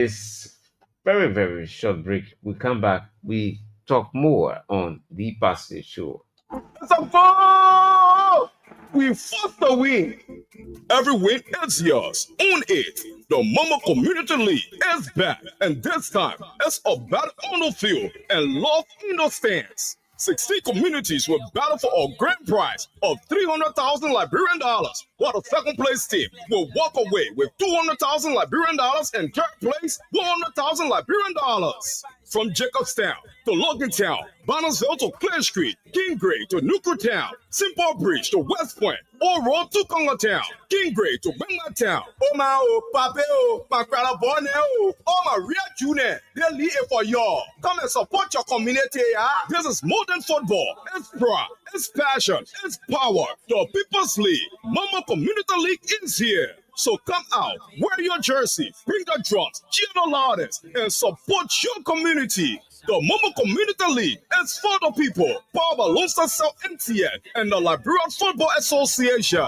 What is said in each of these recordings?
It's very short break. We come back. We talk more on the Passive Show. Some fun! We fought the win. Every win is yours. Own it. The Mama Community League is back, and this time it's about on the field and love in the stands. 16 communities will battle for a grand prize of 300,000 Liberian dollars, while the second place team will walk away with 200,000 Liberian dollars and third place 100,000 Liberian dollars. From Jacobstown to Logantown, Bonnersville to Clear Street, Kingrave to Nucretown, Simple Bridge to West Point, Old Road to Congotown, Kingrave to Bangatown. Oh my oh, Pape oh, my crowd born oh, oh my real junior, they lead it for y'all. Come and support your community, yeah? This is more than football. It's pride, it's passion, it's power. The People's League, Mama Community League is here. So come out, wear your jersey, bring the drums, cheer the loudest, and support your community. The Momo Community League is for the people. Powered by Lone Star Cell MTN and the Liberian Football Association.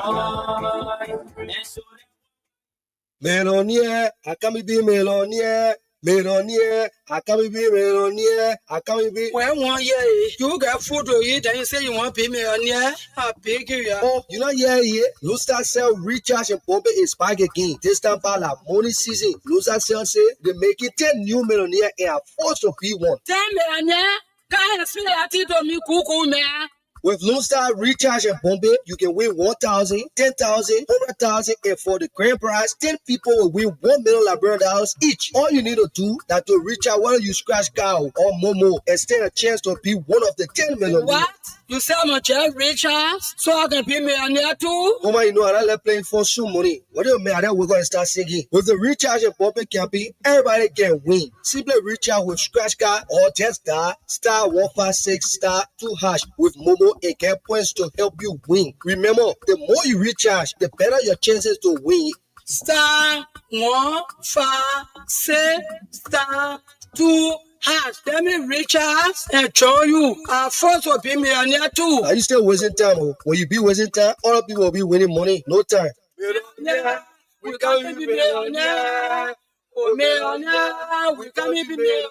Melonia, I can be Melonia. Melonia, I can be Melonia, I can be. When 1 year you got food to eat and you say you want to be millionaire, I beg you. Oh, you know, yeah. Losa Cell recharge and pump is back again. This time by la money season. Losa Cell say they make it 10 new millionaire and are forced to be one. 10 millionaire? Can't see that to me, cuckoo, man. With Lone Star Recharge and Bombay, you can win 1,000, 10,000, 100,000, and for the grand prize, 10 people will win 1 million Liberian dollars each. All you need to do is to reach out whether you scratch cow or Momo and stand a chance to be one of the 10 million. What? You sell my check, Richard, so I can be millionaire too? Mama, you know, I like playing for some money. What do you mean? We're going to start singing. With the Recharge and Bombay campaign, everybody can win. Simply reach out with scratch card or just star 156 star 2 hash with Momo and get points to help you win. Remember, the more you recharge, the better your chances to win. Star 156 star 2 hash. Let me recharge and join you. Our first will be millionaire too. Are you still wasting time? Oh? When you be wasting time, other people will be winning money. No time. Millionaire, we can be millionaire. Oh, millionaire, we can be millionaire.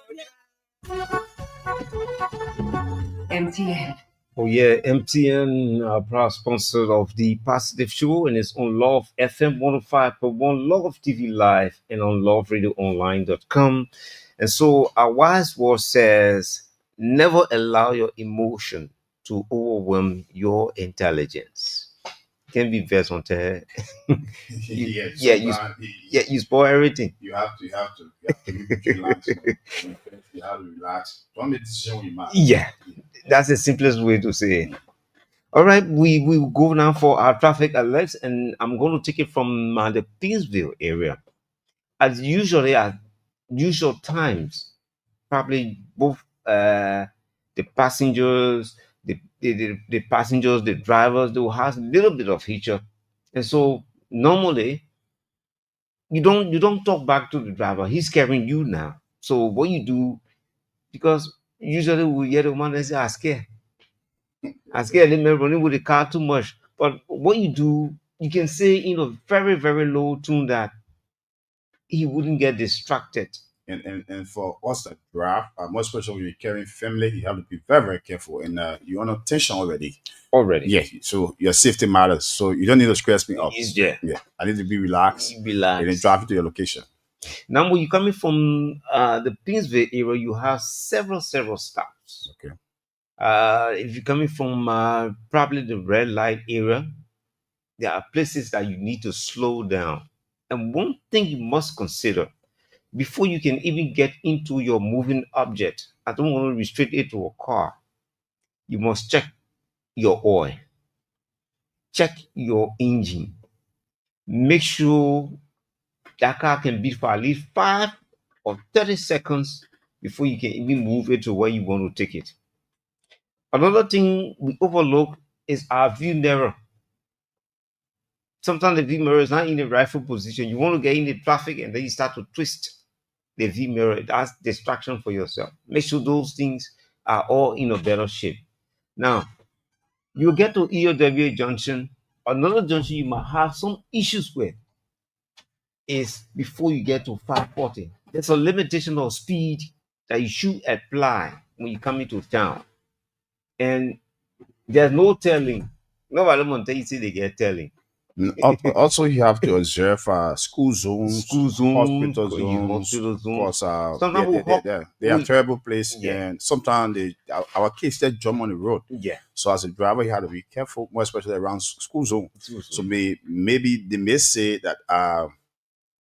MTN. Oh yeah, MTN, proud sponsor of the Positive Show, and it's on Love FM 105.1, Love TV Live, and on loveradioonline.com. And so our wise word says, never allow your emotion to overwhelm your intelligence. Can be verse on there. You spoil everything. You have to relax. You have to relax. Don't make decision with your mind. Yeah, that's the simplest way to say it. All right, we will go now for our traffic alerts, and I'm going to take it from the Pinsville area. As usually at usual times, probably both the passengers, the passengers, the drivers, they will have a little bit of hitcher, and so normally you don't talk back to the driver. He's carrying you now. So what you do, because usually we hear the man and say, I scared them running with the car too much. But what you do, you can say in a very low tune that he wouldn't get distracted. And for us that drive, most especially when you're carrying family, you have to be very careful. And you're on tension already. Yeah, so your safety matters. So you don't need to stress me up. Yeah. I need to be relaxed. And then drive you to your location. Now, when you're coming from the Pinsville area, you have several stops. Okay. If you're coming from probably the red light area, there are places that you need to slow down. And one thing you must consider before you can even get into your moving object, I don't want to restrict it to a car. You must check your oil, check your engine, make sure that car can beat for at least 5 or 30 seconds before you can even move it to where you want to take it. Another thing we overlook is our view mirror. Sometimes the view mirror is not in the rightful position. You want to get in the traffic and then you start to twist the view mirror. That's distraction for yourself. Make sure those things are all in a better shape. Now, you get to EOW junction. Another junction you might have some issues with is before you get to 540. There's a limitation of speed that you should apply when you come into town. And there's no telling. Nobody will tell you say they get telling. Also, you have to observe school zones, School zones, hospital zones, hospital zones. because Sometimes we hop. they are We, terrible place, yeah, and sometimes our kids they jump on the road. yeah. So as a driver, you have to be careful, more especially around school zone. School So zone. maybe they may say that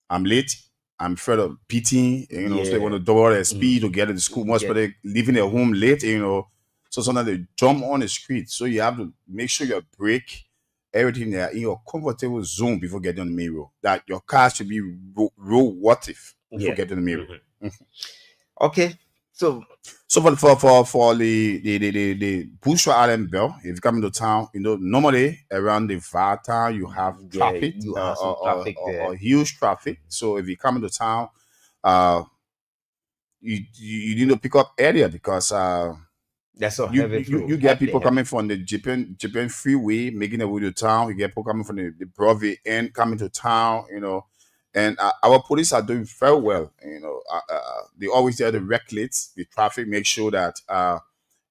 I'm late. I'm afraid of beating, so they want to double their speed to get to the school, more especially leaving their home late, So sometimes they jump on the street. So you have to make sure you brake everything there in your comfortable zone before getting on the main road. That your car should be road worthy before Yeah. getting on the main road. Okay. So So for the Bushra Island Bell, if you come into town, normally around the VAR town you have yeah, traffic, you have some traffic there. or huge traffic. So if you come into town, you need to pick up earlier because That's a heavy flow. you get people coming from the Japan freeway making their way to town. You get people coming from the Broadway end coming to town, and our police are doing very well. They always there to regulate the traffic, make sure that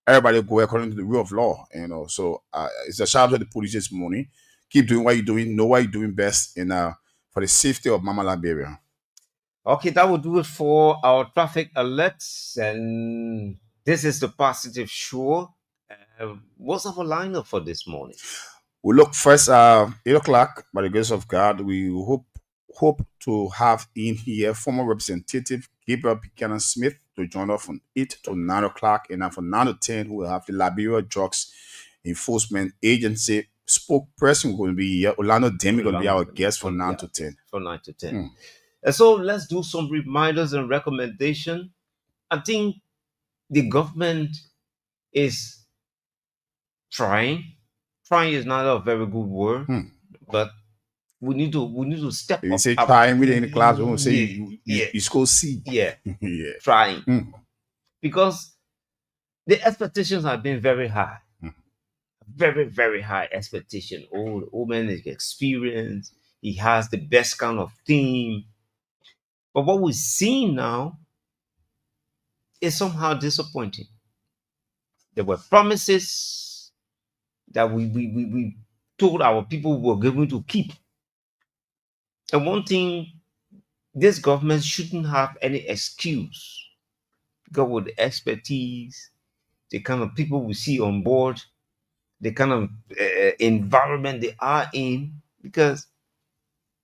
everybody go according to the rule of law. So it's a shout out to the police this morning. Keep doing what you're doing. Know what you're doing best in for the safety of Mama Liberia. Okay, that will do it for our traffic alerts, and this is the positive show. What's our lineup for this morning? We look first 8 o'clock by the grace of God. We hope to have in here former Representative Gabriel Buchanan Smith to join us from 8 to 9 o'clock, and then from 9 to 10 we will have the Liberia Drugs Enforcement Agency spokesperson going to be here. Orlando Demi going to be our guest from 9 to 10. From 9 to 10. And so let's do some reminders and recommendations. I think the government is trying. Trying is not a very good word, but we need to step You up. say trying within the classroom, say you score C. Yeah, Yeah. trying. Because the expectations have been very high. Very, very high expectation. Oh, the old man is experienced. He has the best kind of team. But what we're seeing now is somehow disappointing. There were promises that we told our people we were going to keep. And one thing, this government shouldn't have any excuse because with the expertise, the kind of people we see on board, the kind of environment they are in, because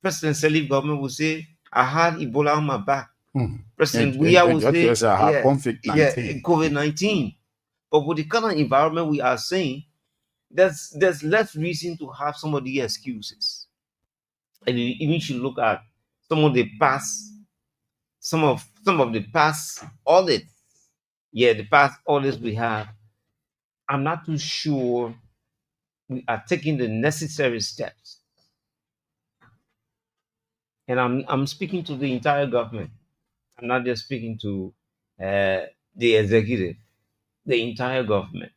President Salif government will say, I had Ebola on my back. President Weah will say, COVID-19. But with the kind of environment we are saying, there's less reason to have some of the excuses. And you even should look at some of the past audits. Yeah, the past audits we have. I'm not too sure we are taking the necessary steps. And I'm speaking to the entire government. I'm not just speaking to the executive, the entire government.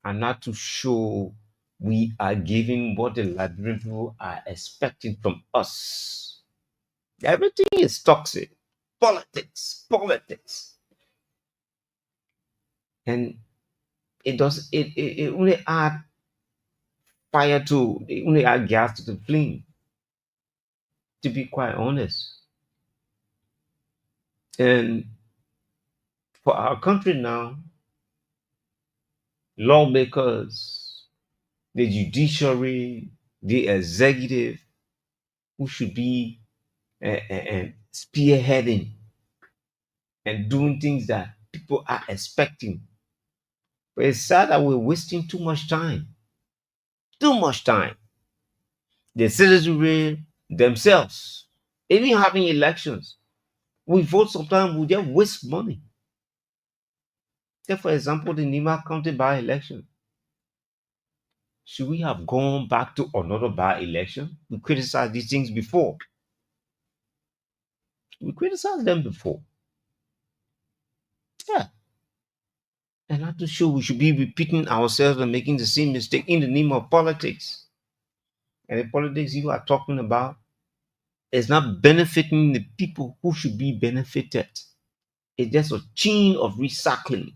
I'm not too sure we are giving what the Liberian people are expecting from us. Everything is toxic. Politics. And it only add fire to, it only add gas to the flame, to be quite honest. And for our country now, lawmakers, the judiciary, the executive, who should be spearheading and doing things that people are expecting. But it's sad that we're wasting too much time. Too much time. The citizenry themselves, even having elections, we vote sometimes, we just waste money. Take, for example, the Nima County by-election. Should we have gone back to another by-election? We criticized these things before. We criticized them before. Yeah. And I'm not sure we should be repeating ourselves and making the same mistake in the name of politics. And the politics you are talking about, It's not benefiting the people who should be benefited. It's just a chain of recycling.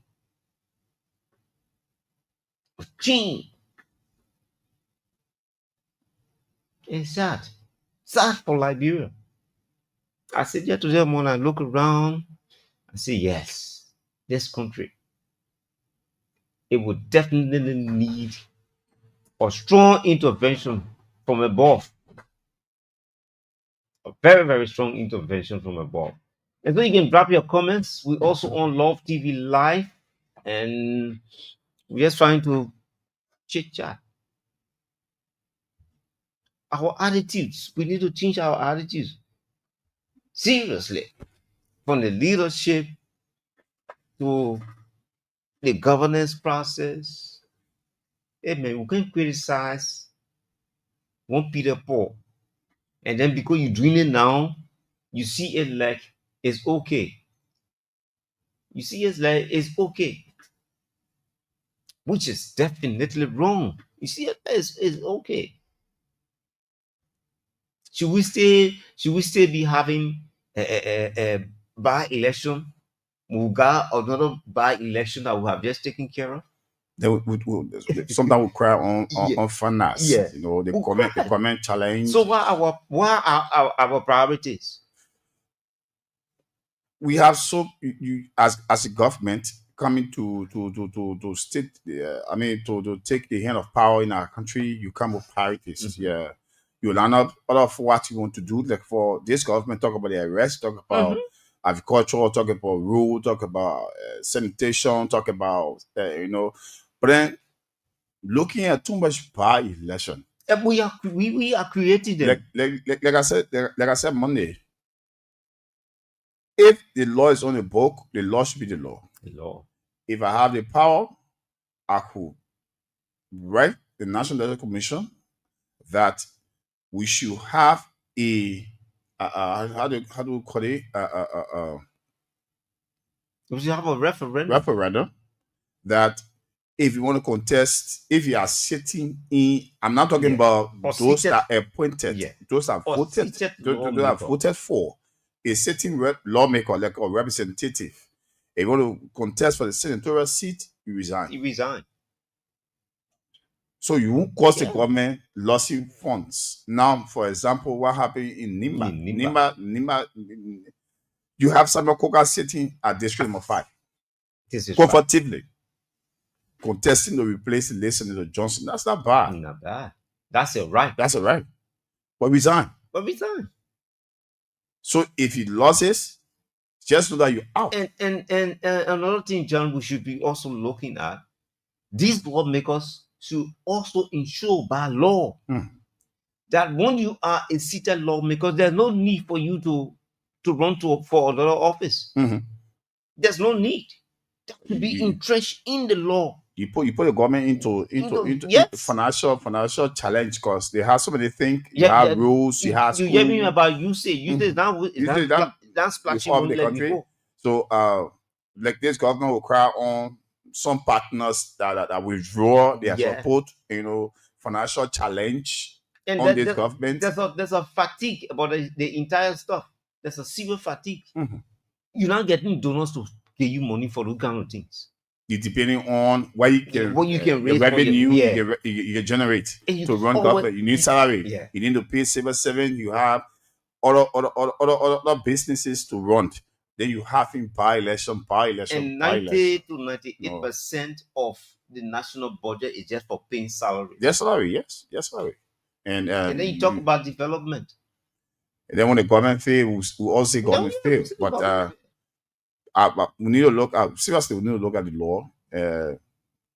A chain. It's sad. Sad for Liberia. I sit here today morning, I look around and say, yes, this country, it would definitely need a strong intervention from above. A very, very strong intervention from above. And so you can drop your comments. We also on Love TV Live, and we're just trying to chit chat. Our attitudes, we need to change our attitudes. Seriously. From the leadership to the governance process. Hey man, we can't criticize one Peter Paul. And then because you're doing it now, you see it like it's okay. You see it like it's okay. Which is definitely wrong. You see it as it's okay. Should we still be having a by-election? We'll got another by-election that we have just taken care of. They sometimes we cry on Yeah. on finance. Yeah. You know, the We'll cry. comment challenge. So what are our priorities? We have you as a government coming to state to take the hand of power in our country. You come with priorities. Yeah, you line up all of what you want to do. Like for this government, talk about the arrest, talk about agriculture, talk about road, talk about sanitation, talk about but then looking at too much by election. We are creating them. Like I said Monday. If the law is on the book, the law should be the law. The law. If I have the power, I could write the National Electoral Commission that we should have a how do we call it? We should have a referendum. Referendum that if you want to contest, if you are sitting in, I'm not talking about those that are appointed, those are voted, those are voted for. A sitting lawmaker, like a representative, if you want to contest for the senatorial seat, you resign. You resign. So you won't cost the government losing funds. Now, for example, what happened in Nimba, you have Samuel Coker sitting at district number 5. Comfortably. Contesting to replace the late Senator Johnson. That's not bad. Not bad. That's a right. That's a right. But resign. So if he loses, just know that you're out. And another thing, John, we should be also looking at, these lawmakers should also ensure by law that when you are a seated lawmaker, there's no need for you to run for another office. There's no need. That should be entrenched in the law. You put the government into financial challenge because they have so many things. You have rules. You have you hear me about usage that's splashing on the country. So like this government will cry on some partners that withdraw their support. Financial challenge on this government. There's a fatigue about the entire stuff. There's a civil fatigue. You're not getting donors to give you money for those kind of things. It's depending on what you can raise, revenue you generate to run government. You need salary. You need to pay civil servant. You have other businesses to run. Then you have in by-election. And 90 to 98% of the national budget is just for paying salary. Yes, salary. Yes, salary. And then you talk about development. And then when the government fails, we all say government fails. But we need to look at seriously. We need to look at the law,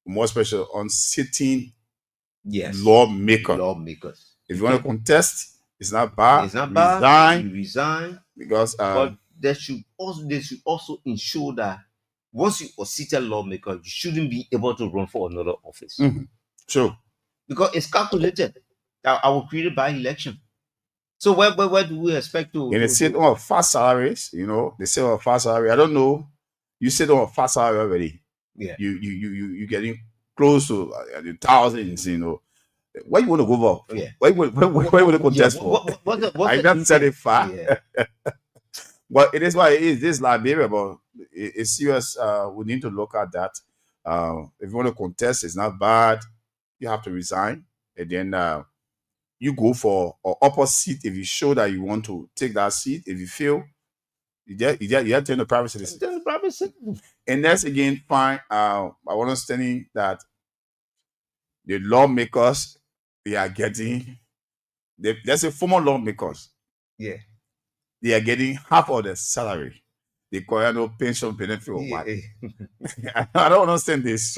more especially on sitting lawmakers. If you want to contest, it's not bad. It's not bad. You resign because but they should also ensure that once you are seated lawmaker, you shouldn't be able to run for another office. Sure. Because it's calculated that I will create a by-election. So where do we expect to? And they say fast salaries, they say fast salary. I don't know. You said fast salary already. Yeah. You getting close to the thousands, What you want to go for? Yeah. What you want to contest for? What's I the not said it intent? far. Yeah. But it is what it is. This is Liberia, but it's serious. We need to look at that. If you want to contest, it's not bad. You have to resign, and then you go for an upper seat if you show that you want to take that seat. If you fail, you have to turn to private citizen. Then the private citizen. And that's again fine. I understanding that the lawmakers they are getting, let's say former lawmakers, Yeah. they are getting half of their salary. They call it no pension benefit or what. Yeah. I don't understand this.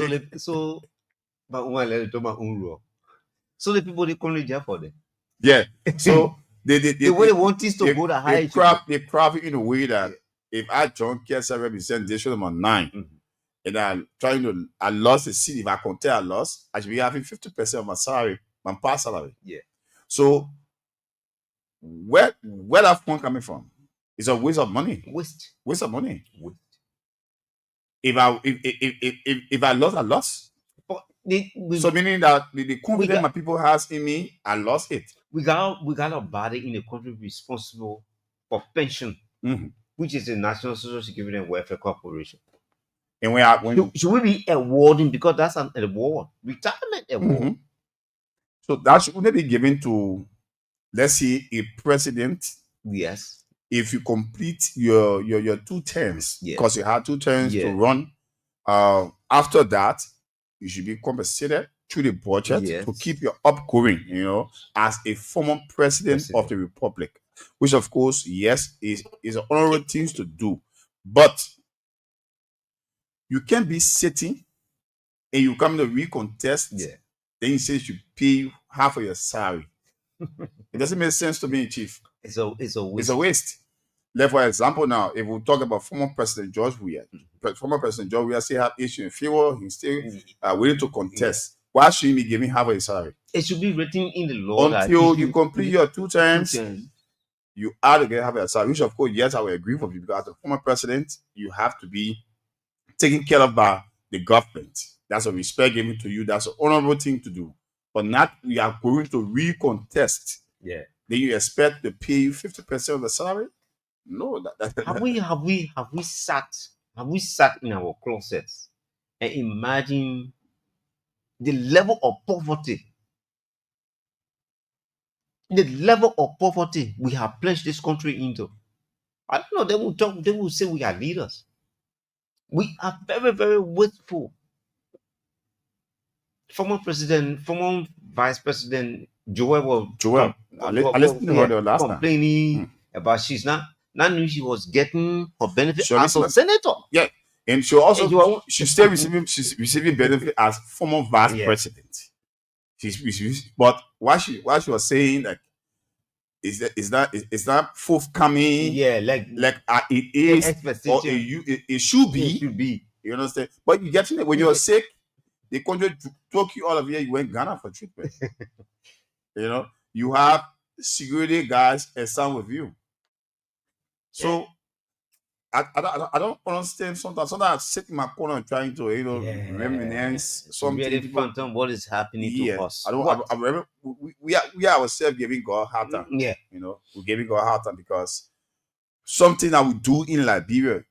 But one let it to my own rule. So the people they currently jail for them. Yeah. So the way they want this to go the high. They craft it in a way that if I John Kessler represent district number 9 and I lost the seat, if I contest I lost, I should be having 50% of my salary, my past salary. Yeah. So where that fund coming from? It's a waste of money. Waste of money. If I lost, I lost. But so meaning that the confidence my people has in me, I lost it. We got a body in the country responsible for pension, which is the National Social Security and Welfare Corporation. And should we be awarding, because that's an award, retirement award. So that should only be given to, let's say, a president. Yes. If you complete your 2 terms, because you had 2 terms to run, after that, you should be compensated through the budget to keep your up going, as a former president of the republic, which of course, yes, is an honorable thing to do. But you can't be sitting and you come to recontest, then you say you should pay half of your salary. It doesn't make sense to me, Chief. It's a waste. It's a waste. Like, for example, now, if we talk about former President George Weah, former President George Weah still have issue in favor, he's still willing to contest. Why should he be giving half of his salary? It should be written in the law until you complete your 2 terms. You are to get half of your salary, which of course, yes, I will agree with you, because as a former president, you have to be taken care of by the government. That's a respect given to you. That's an honorable thing to do. But not we are going to recontest. Yeah. Then you expect to pay you 50% of the salary? No. Have we sat in our closets and imagine the level of poverty? The level of poverty we have plunged this country into. I don't know. They will say we are leaders. We are very, very wasteful. Former Vice President Joel. I listened to her last complaining about she's not knew she was getting her benefit as a senator. Yeah, and she's still receiving benefit as former vice president. But why she was saying that is that forthcoming? Yeah, like it is, or it should be. It should be. You understand? But you get it when you're sick, they country took you all of you went Ghana for treatment. You have security guys and some with you. So I don't understand sometimes. Sometimes I sit in my corner and trying to reminisce something. Really phantom what is happening to us. I remember we are ourselves giving God a hard time. Yeah. We're giving God a hard time because something that we do in Liberia,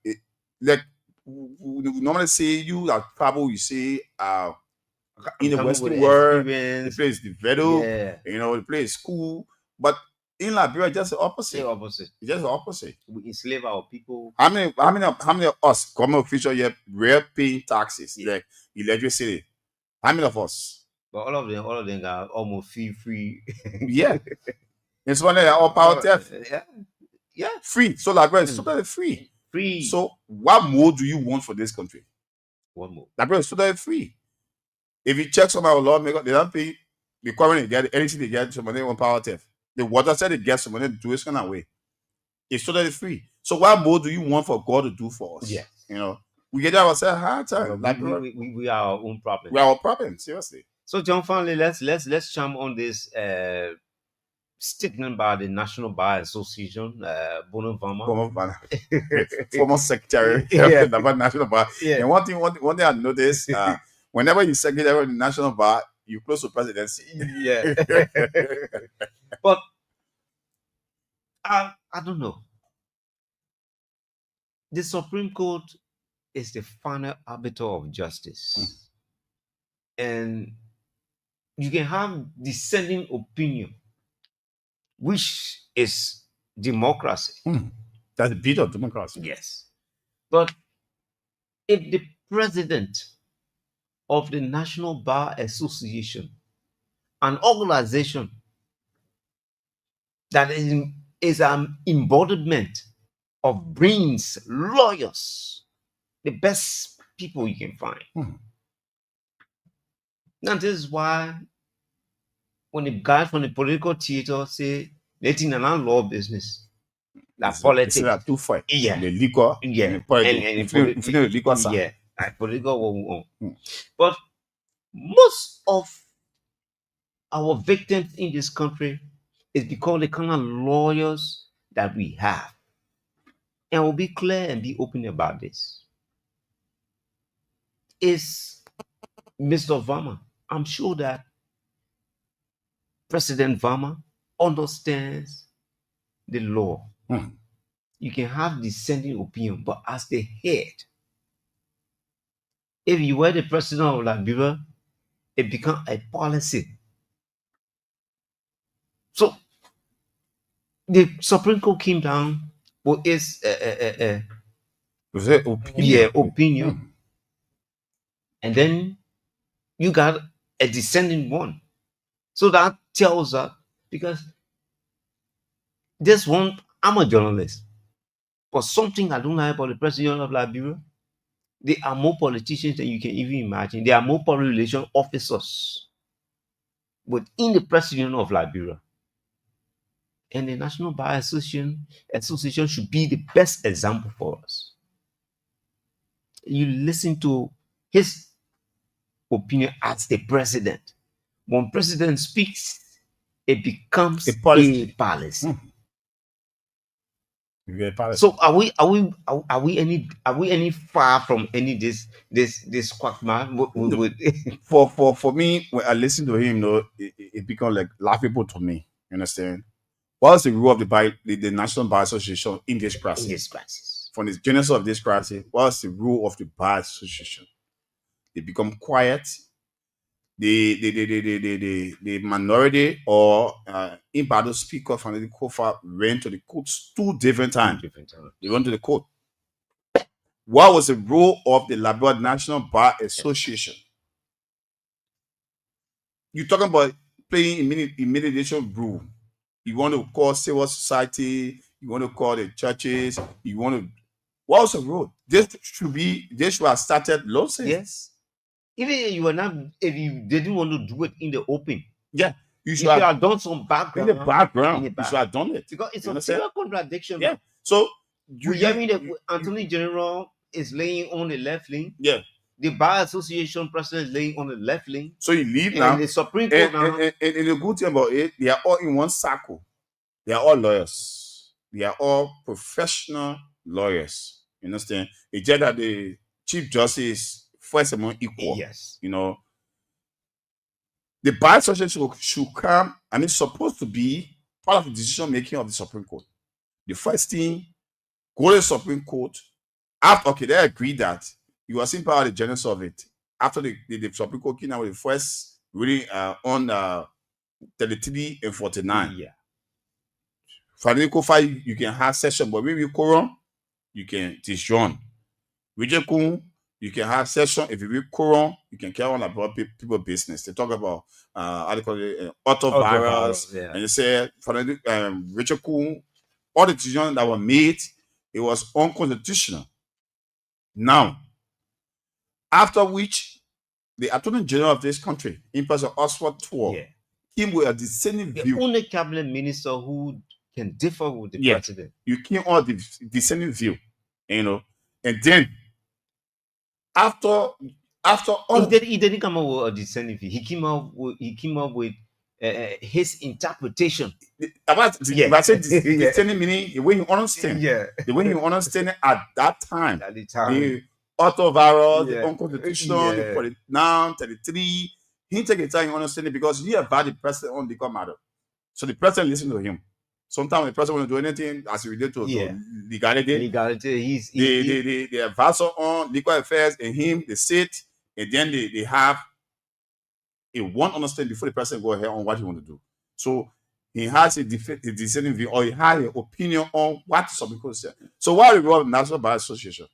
we normally say you are travel, you say in the Western world, the place is developed, the place is cool, but in Liberia, just the opposite. It's just the opposite. We enslave our people. How many of us government officials here we're paying taxes like electricity? How many of us? But all of them are almost free. Yeah. It's one of them all power theft. Yeah. Free. So Liberia is totally free. Free. So what more do you want for this country? One more. Liberia is totally free. If you check some of our lawmakers, they don't pay the government, they get anything they get, somebody on power theft. The water said they get some money to do it kind of way. It's totally free. So what more do you want for God to do for us? Yeah. We get ourselves hard time. We are our own problem. We are our problem, seriously. So John, finally, let's jump on this statement by the National Bar Association, Bono Vama. Former secretary of the National Bar. Yeah. And one thing I noticed, whenever you secretary of the National Bar, you close to presidency. Yeah. But I don't know. The Supreme Court is the final arbiter of justice. And you can have dissenting opinion, which is democracy. That's the beauty of democracy. Yes. But if the president of the National Bar Association, an organization that is an embodiment of brains, lawyers, the best people you can find. Now, this is why when the guys from the political theater say, let's in an law business, that politics. It's not too far. Yeah. The liquor. Yeah. And the liquor side. Yeah. Like political. But most of our victims in this country is because the kind of lawyers that we have. And we'll be clear and be open about this. Is Mr. Varma. I'm sure that President Varma understands the law. You can have dissenting opinion, but as the head, if you were the president of Liberia, it becomes a policy. So the Supreme Court came down with its opinion. And then you got a dissenting one. So that tells us, because this one, I'm a journalist, but something I don't like about the president of Liberia, there are more politicians than you can even imagine. There are more public relations officers within the president of Liberia. And the National Bar Association should be the best example for us. You listen to his opinion as the president. When president speaks, it becomes a policy. So are we any far from any this quagmire? For me, when I listen to him, it becomes like laughable to me. You understand? What's the role of the National Bar Association in this crisis? From the genesis of this crisis, what's the role of the Bar Association? They become quiet. The minority or impartial speaker from the COFA went to the courts 2 different times. They went to the court. What was the role of the Liberia National Bar Association? You're talking about playing mediation role. You want to call civil society, you want to call the churches, what was the role? This should have started lawsuits. Yes. Even if you didn't want to do it in the open. Yeah. You should have done some background. In the background. You should have done it. Because it's a serious contradiction. Yeah. So you hear me, the Attorney General is laying on the left lane. Yeah. The Bar Association president is laying on the left lane. So you leave now. And the Supreme Court now. And the good thing about it, they are all in one circle. They are all lawyers. They are all professional lawyers. You understand? It's just that the Chief Justice first among equal. Yes. The Bar Association should come, and it's supposed to be part of the decision making of the Supreme Court. The first thing, go to the Supreme Court. After they agree that you are seeing part of the genesis of it. After the Supreme Court came out with the first reading on 33 and 49. Yeah. For the COFA, you can have session, but when you quorum, you can disjoin. Rejecting, you can have session. If you read quorum, you can carry on about people business. They talk about how they call it autovirus, and they say for the rejecting, all the decisions that were made, it was unconstitutional. Now, after which the Attorney General of this country, in person Oswald Tour, came with a dissenting view. The only cabinet minister who can differ with the president. You came on the dissenting view, and then after all, he didn't come up with a dissenting view. He came up with his interpretation. About I said dissenting meaning the way you understand. The way you understand it at that time. The autovirus, the unconstitutional, the 49, 33, he take his time in understanding because he advise the president on legal matter. So the president listen to him. Sometimes the president want to do anything as it relates to legality. Legality. The advisor on legal affairs and him, they sit, and then they have a one understanding before the president go ahead on what he want to do. So he has a dissenting view, or he has an opinion on what some people say. So while we were National Bar Association,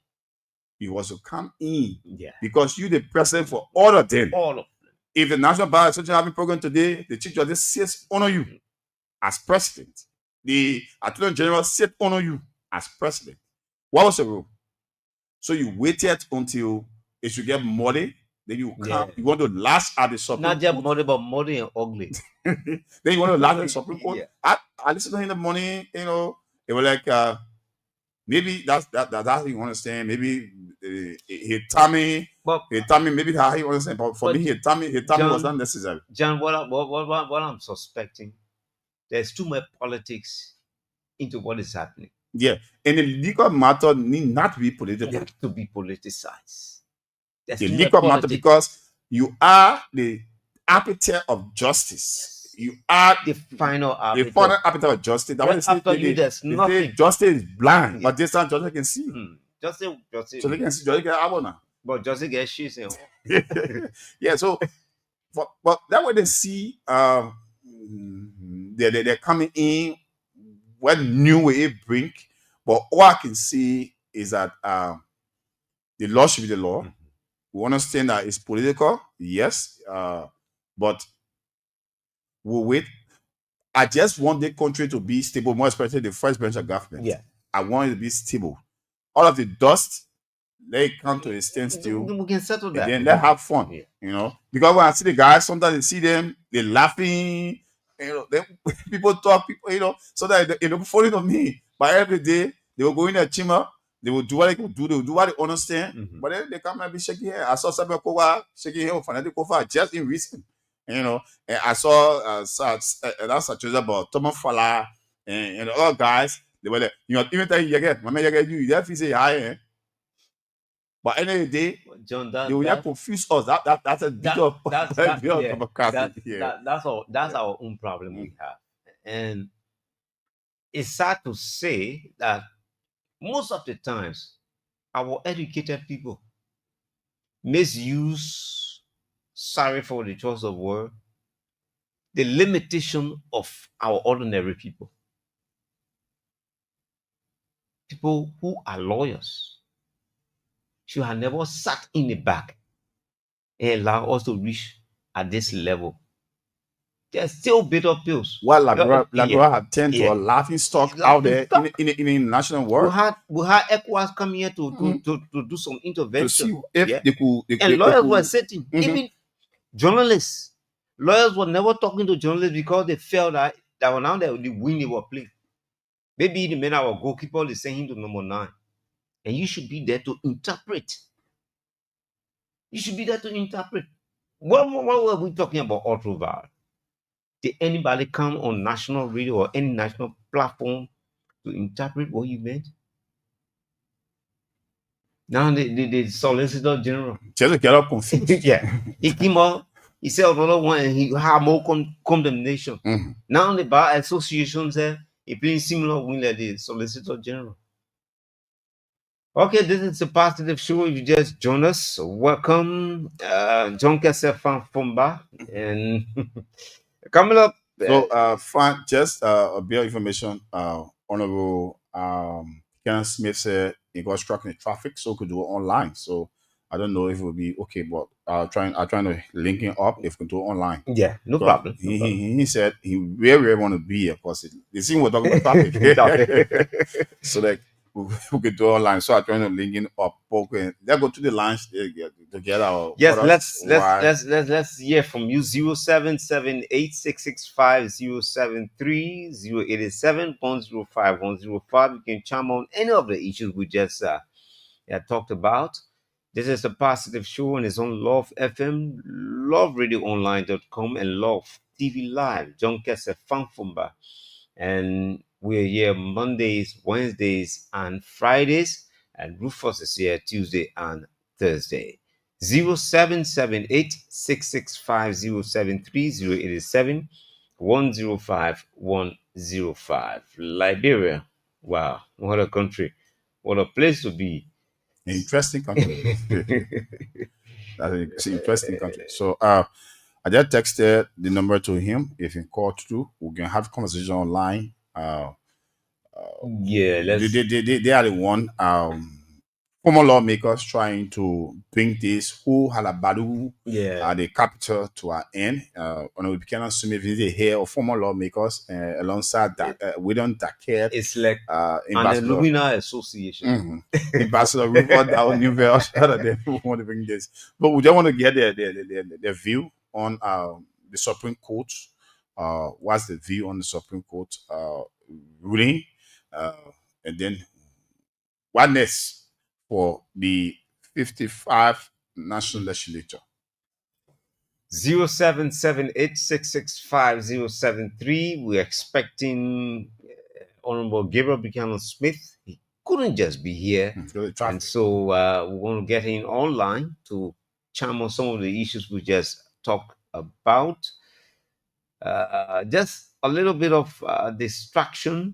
he was to come in because you the president for all of them. All of them. If the National Bar Association having program today, the chief justice sits honor you as president. The attorney general sits honor you as president. What was the rule? So you waited until it should get muddy. Then you come. You want to last at the Supreme Court. Not just muddy, but muddy and ugly. Then you want to last at the Supreme Court. I listened to him in the morning. You know, it was like maybe that's how you understand. Maybe he told me. Maybe how you understand. But for me, he told me was not necessary. John, what I'm suspecting, there's too much politics into what is happening. Yeah, and the legal matter need not to be political. It has to be politicized. The legal matter because you are the arbiter of justice. You are the final arbiter. The final arbiter of justice. There's nothing. Justice is blind, but this time justice can see. Justice. So they can see. Justice can now. But justice gets shit. Yeah. So, but that way they see. They're coming in. What new way it bring? But all I can see is that the law should be the law. We understand that it's political, yes, but we'll wait. I just want the country to be stable, more especially the first branch of government. Yeah. I want it to be stable. All of the dust, they come to a standstill. We can settle that. And then they have fun, you know. Because when I see the guys, sometimes I see them, they're laughing, you know, people talk, you know, so that they look funny to me. But every day, they will go in their chamber. They will do what they can do. They will do what they understand. But then they come and be shaking here. I saw somebody shaking here with Fanatic Kofa just in recent. You know, and I saw that's a choice about Thomas Fala and other guys. They were like, you know, even time you get, my man, you have to say hi. Eh? But end of the day, John, they will just confuse us. That's a bit of democracy. That's our own problem we have. And it's sad to say that most of the times, our educated people misuse, sorry for the choice of word, the limitation of our ordinary people. People who are lawyers should have never sat in the back and allow us to reach at this level. There's still bitter pills. Well, Labrador have turned to a laughing stock out there in the international world. We had ECOWAS come here to do some intervention. To see if they could. And lawyers were sitting. Even journalists. Lawyers were never talking to journalists because they felt that now they win they were playing. Maybe the men our goalkeeper is sending him to number 9. And you should be there to interpret. You should be there to interpret. What were we talking about Ultraval? Did anybody come on national radio or any national platform to interpret what you meant? Now the Solicitor General. Just to get up confused. Yeah. He came up, he said another one, and he had more condemnation. Now the Bar Association said he playing similar win like the Solicitor General. Okay, this is a positive show. If you just join us, welcome. John Kessler from Bar. And coming up. So, just a bit of information. Honorable Kenneth Smith said he got struck in the traffic, so could do it online. So, I don't know if it will be okay, but I'm trying to link him up if we can do it online. Yeah, no problem. He said he really want to be here because they seem we're talking about traffic. So that we could do it online. So I'm trying to link him up. Okay, let's go to the lines together. Yes, let's hear from you. 0778-665-073-087-105-105. You can chime on any of the issues we just talked about. This is a positive show and it's on Love FM, LoveRadioOnline.com, and Love TV Live. John Kessler Fanfumba. And we're here Mondays, Wednesdays, and Fridays. And Rufus is here Tuesday and Thursday. 0778 105 105. Liberia. Wow, what a country. What a place to be. Interesting country. It's an interesting country. So I just texted the number to him. If he call through, we can have conversation online. Yeah, let's. They are the one former lawmakers trying to bring this whole Halabadu, Yeah, the capital to an end. And we cannot assume if they hear of former lawmakers alongside that William Daket, it's like an Ambassador. alumni association. Ambassador Rupert down New York. They want to bring this, but we just want to get their view on the Supreme Court. What's the view on the Supreme Court ruling, and then what next for the 55 national legislature? 0778 We're expecting Honorable Gabriel Buchanan Smith. He couldn't just be here. And so we want to get him online to chime on some of the issues we just talked about. Just a little bit of distraction.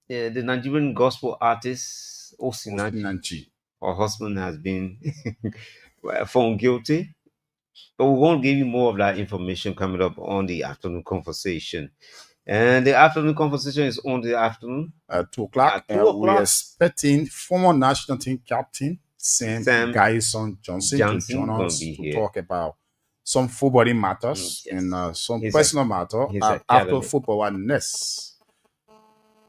The Nigerian gospel artist Osinachi, her husband, has been found guilty. But we won't give you more of that information coming up on the afternoon conversation. And the afternoon conversation is on the afternoon. At 2 o'clock. At 2 o'clock. We're expecting former national team captain Sam Garrison Johnson to join us to talk about some footballing matters and some personal matter after football and next.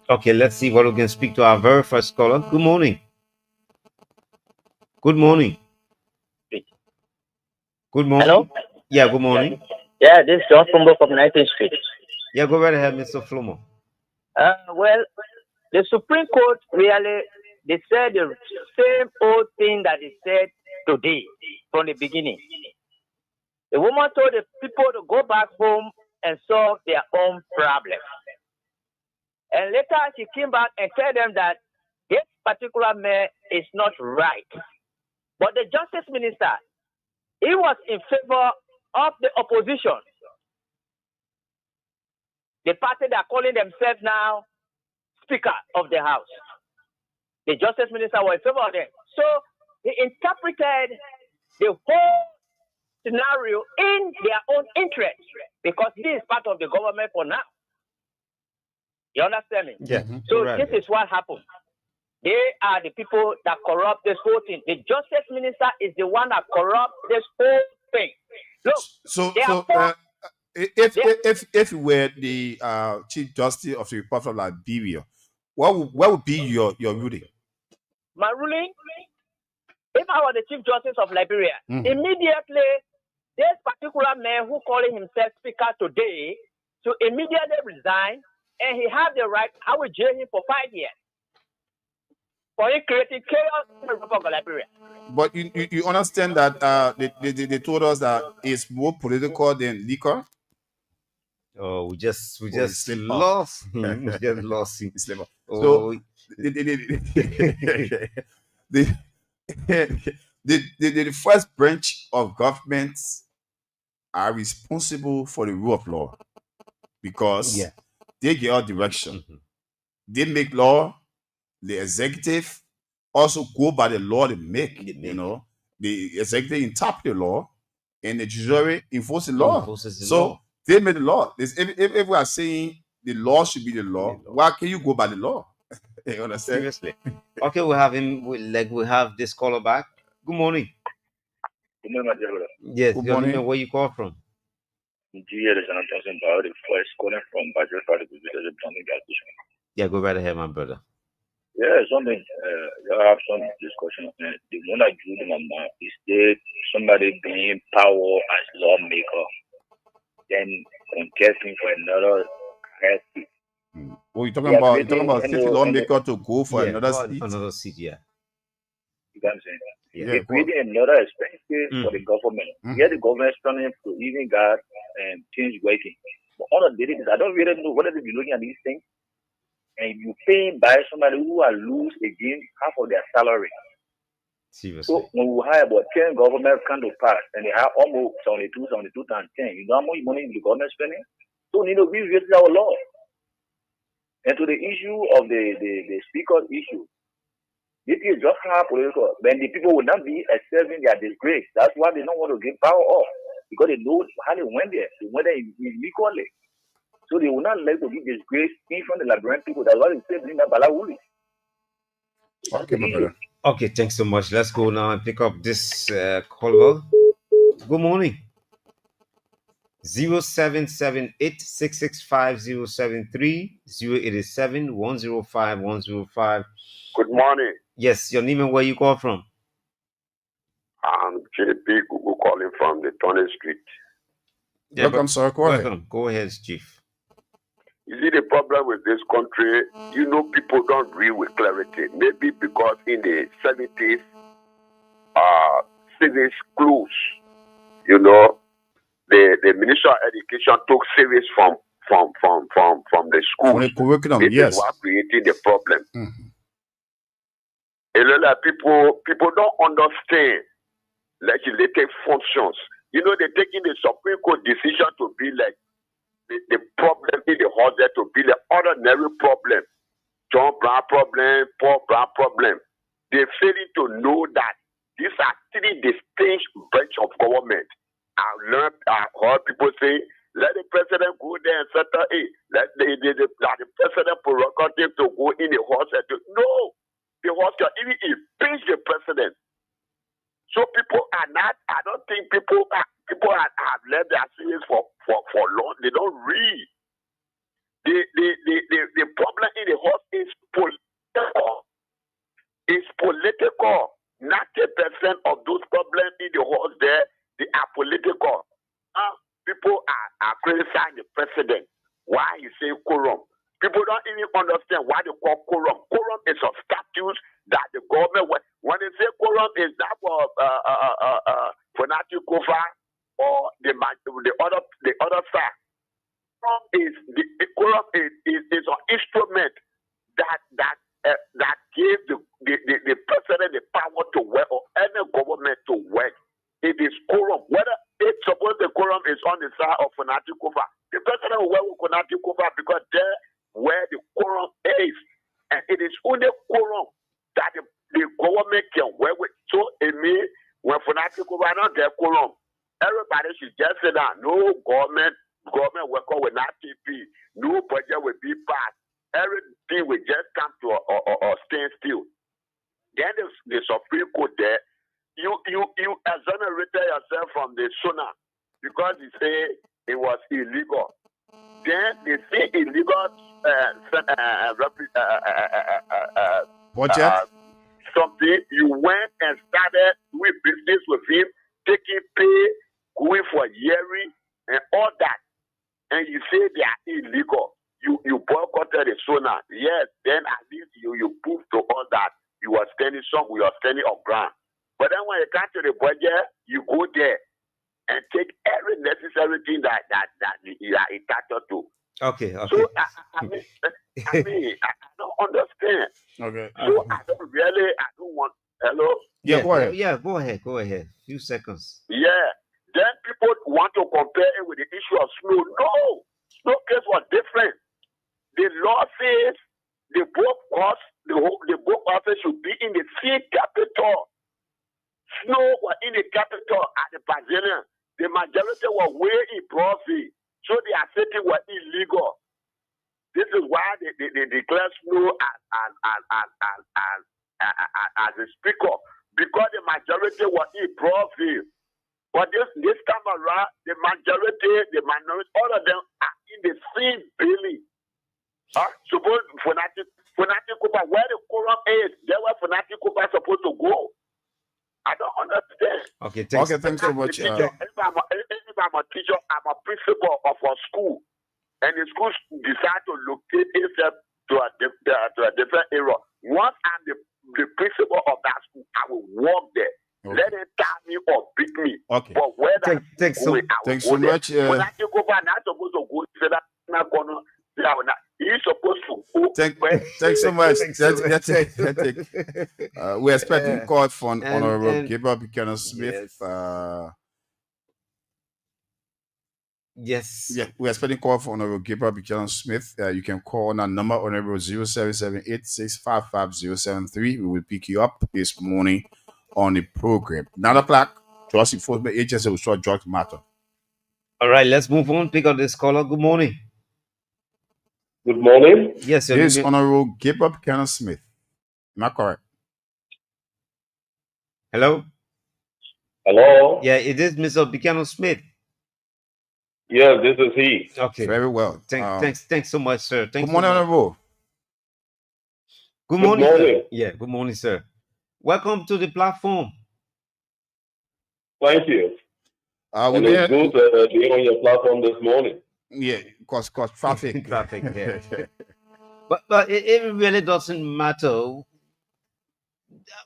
Okay, let's see what we can speak to our very first caller. Good morning. Good morning. Good morning. Hello? Yeah, good morning. Yeah, this is John Flumbo from 19th Street. Yeah, go right ahead, Mr. Flomo. Well, the Supreme Court really, they said the same old thing that they said today from the beginning. The woman told the people to go back home and solve their own problems. And later she came back and told them that this particular man is not right. But the Justice Minister, he was in favor of the opposition. The party that are calling themselves now Speaker of the House. The Justice Minister was in favor of them. So they interpreted the whole scenario in their own interest because this is part of the government for now. You understand me? Yeah. So this is what happened. They are the people that corrupt this whole thing. The Justice Minister is the one that corrupts this whole thing. Look, if you were the Chief Justice of the Republic of Liberia, what would be your ruling? My ruling, if I were the Chief Justice of Liberia, immediately this particular man who calling himself Speaker today to immediately resign, and he has the right, I will jail him for 5 years. For him creating chaos in the Republic of Liberia. But you understand that they told us that it's more political than liquor. Oh, we just lost him. We just lost him. So the first branch of government are responsible for the rule of law because they get our direction. They make law. The executive also go by the law they make. You know, the executive interpret the law, and the judiciary enforce the law. They made the law. If we are saying the law should be the law, why can you go by the law? You understand? Seriously. Okay, we have him. We have this caller back. Good morning. Good morning, my dear brother. Yes, good morning. Where you call from? Yeah, go right ahead, my brother. Yeah, something. You have some discussion. The one I drew in my mind is that somebody being power as lawmaker, then contesting for another seat. Oh, you're talking about city lawmaker to go for another seat? Another seat, yeah. You know what I'm saying? They're creating another expense for the government. Here the government is trying to even got things working. But all of this, I don't really know whether they be looking at these things. And you pay by somebody who will lose again half of their salary. Seriously. So when we hire about 10 government come to pass and they have almost 72 times 10, you know how much money the government spending? So we need to revisit our law. And to the issue of the speaker's issue, it is just how political. Then the people will not be accepting their disgrace. That's why they don't want to give power off. Because they know how they went there. They went there illegally. So they will not like to be disgraced in front of the Liberian people. That's why they say bring that Balawuli. Okay, my brother. Okay, thanks so much. Let's go now and pick up this caller. Good morning. 0778-665-073 087-105-105. Good morning. Yes, your name and where you call from? I'm JP Gugu calling from the Tony Street. Yeah, Welcome, sir. Go ahead. welcome. Go ahead, Chief. You see, the problem with this country, you know, people don't read with clarity. Maybe because in the 70s, civics schools, you know, the Ministry of Education took civics from the schools. For the curriculum, This yes. is what creating the problem. Mhm. A lot of people don't understand legislative functions. You know, they're taking the Supreme Court decision to be like the problem in the house there to be the ordinary problem. John Brown problem, Paul Brown problem. They're failing to know that these are three distinct branches of government. I heard people say, let the president go there and settle it. Let the president prerogative to go in the house and no, the house can even impeach the president. So people are not. I don't think people have left their serious for long. They don't read. The problem in the house is political. It's political. 90% of those problems in the house there, they are political. People are criticizing the president. Why he say quorum? People don't even understand why they call quorum. Quorum is a statute that the government, when they say quorum, is that for Fonati Kofa or the other side. Quorum is an instrument that gives the president the power to work or any government to work. It is quorum. Whether it's suppose the quorum is on the side of Fonati Kofa, the president will work with Fonati Kofa because there where the quorum is, and it is only quorum that the government can work with. So it means when Fonati Kofa not get quorum, everybody should just say that no government worker will not TP, no budget will be passed. Everything will just come to a standstill. Then the Supreme Court there, you exonerated yourself from the SONA because you say it was illegal. Then they say illegal Budget? something. You went and started doing business with him, taking pay, going for hearing and all that. And you say they are illegal. You boycotted the SONA. Yes, then at least you prove to us that you are standing somewhere, you are standing on ground. But then when you come to the budget, you go there and take every necessary thing that you are entitled to. Okay. So I don't understand. Okay. So I don't want. Hello. Yeah, go ahead. Yeah, go ahead. Few seconds. Yeah. Then people want to compare it with the issue of snow. No, snow case was different. The law says the both office should be in the same capital. Snow was in the capital at the Brazilian. The majority were way in Brazil. So the activity were illegal. This is why they declare Snow as a speaker, because the majority were in Brazil. But this time around, the majority, the minority, all of them are in the same building. Suppose Fonati Cooper, where the quorum is, there where Fonati Cooper is supposed to go. I don't understand. Okay, thanks. Okay, thanks so much. If I'm a teacher, I'm a principal of a school, and the school decide to locate itself to a different area. Once I'm the principal of that school, I will walk there. Okay. Let it tap me or beat me. Okay. But whether Thanks so I will Thanks go so there. much. When I take over, I'm not supposed to go to that corner. He he's supposed to go Thanks so much. Thanks so much. We're expecting call from and- Honorable and- Gabriel Buchanan Smith. Yes. Yes. Yeah, we're expecting call from Honorable Gabriel Buchanan Smith. You can call on our number, Honorable 0778-655-073. We will pick you up this morning on the program. 9 o'clock, Trust Enforcement Agency will start drug matter. All right, let's move on. Pick up this caller. Good morning. Good morning. Yes, sir. This is Honorable Gabriel Buchanan Smith. Am I correct? Hello? Hello. Yeah, it is Mr. Buchanan Smith. Yes, this is he. Okay. Very well. Thanks so much, sir. Good morning, Honorable. Good morning, morning. sir. Yeah, good morning, sir. Welcome to the platform. Thank you. And it's good to be on your platform this morning. Yeah, cause traffic. Traffic, yeah. But it really doesn't matter.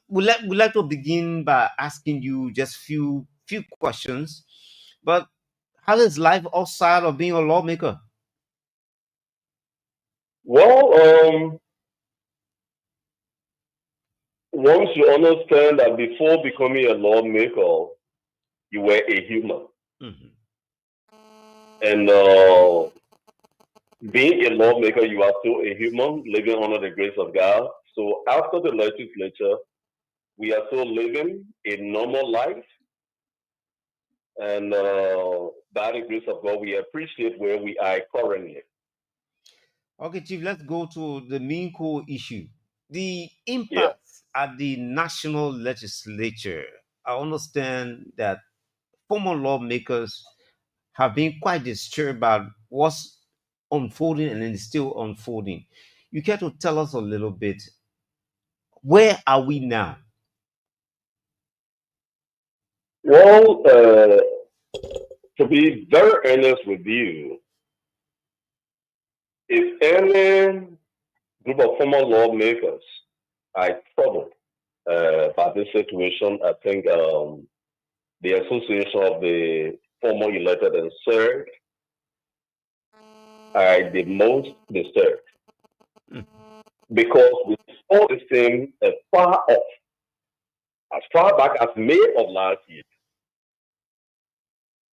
We'd like to begin by asking you just few questions. But how is life outside of being a lawmaker? Well, once you understand that before becoming a lawmaker, you were a human. Mm-hmm. And being a lawmaker, you are still a human living under the grace of God. So after the legislature, we are still living a normal life. And by the grace of God, we appreciate where we are currently. Okay, Chief, let's go to the main core issue. The impact at the national legislature. I understand that former lawmakers have been quite disturbed about what's unfolding and then it's still unfolding. You care to tell us a little bit, where are we now? Well, to be very honest with you, if any group of former lawmakers are troubled by this situation, I think the Association of the Former Elected and Served are the most disturbed. Because we saw this thing as far back as May of last year.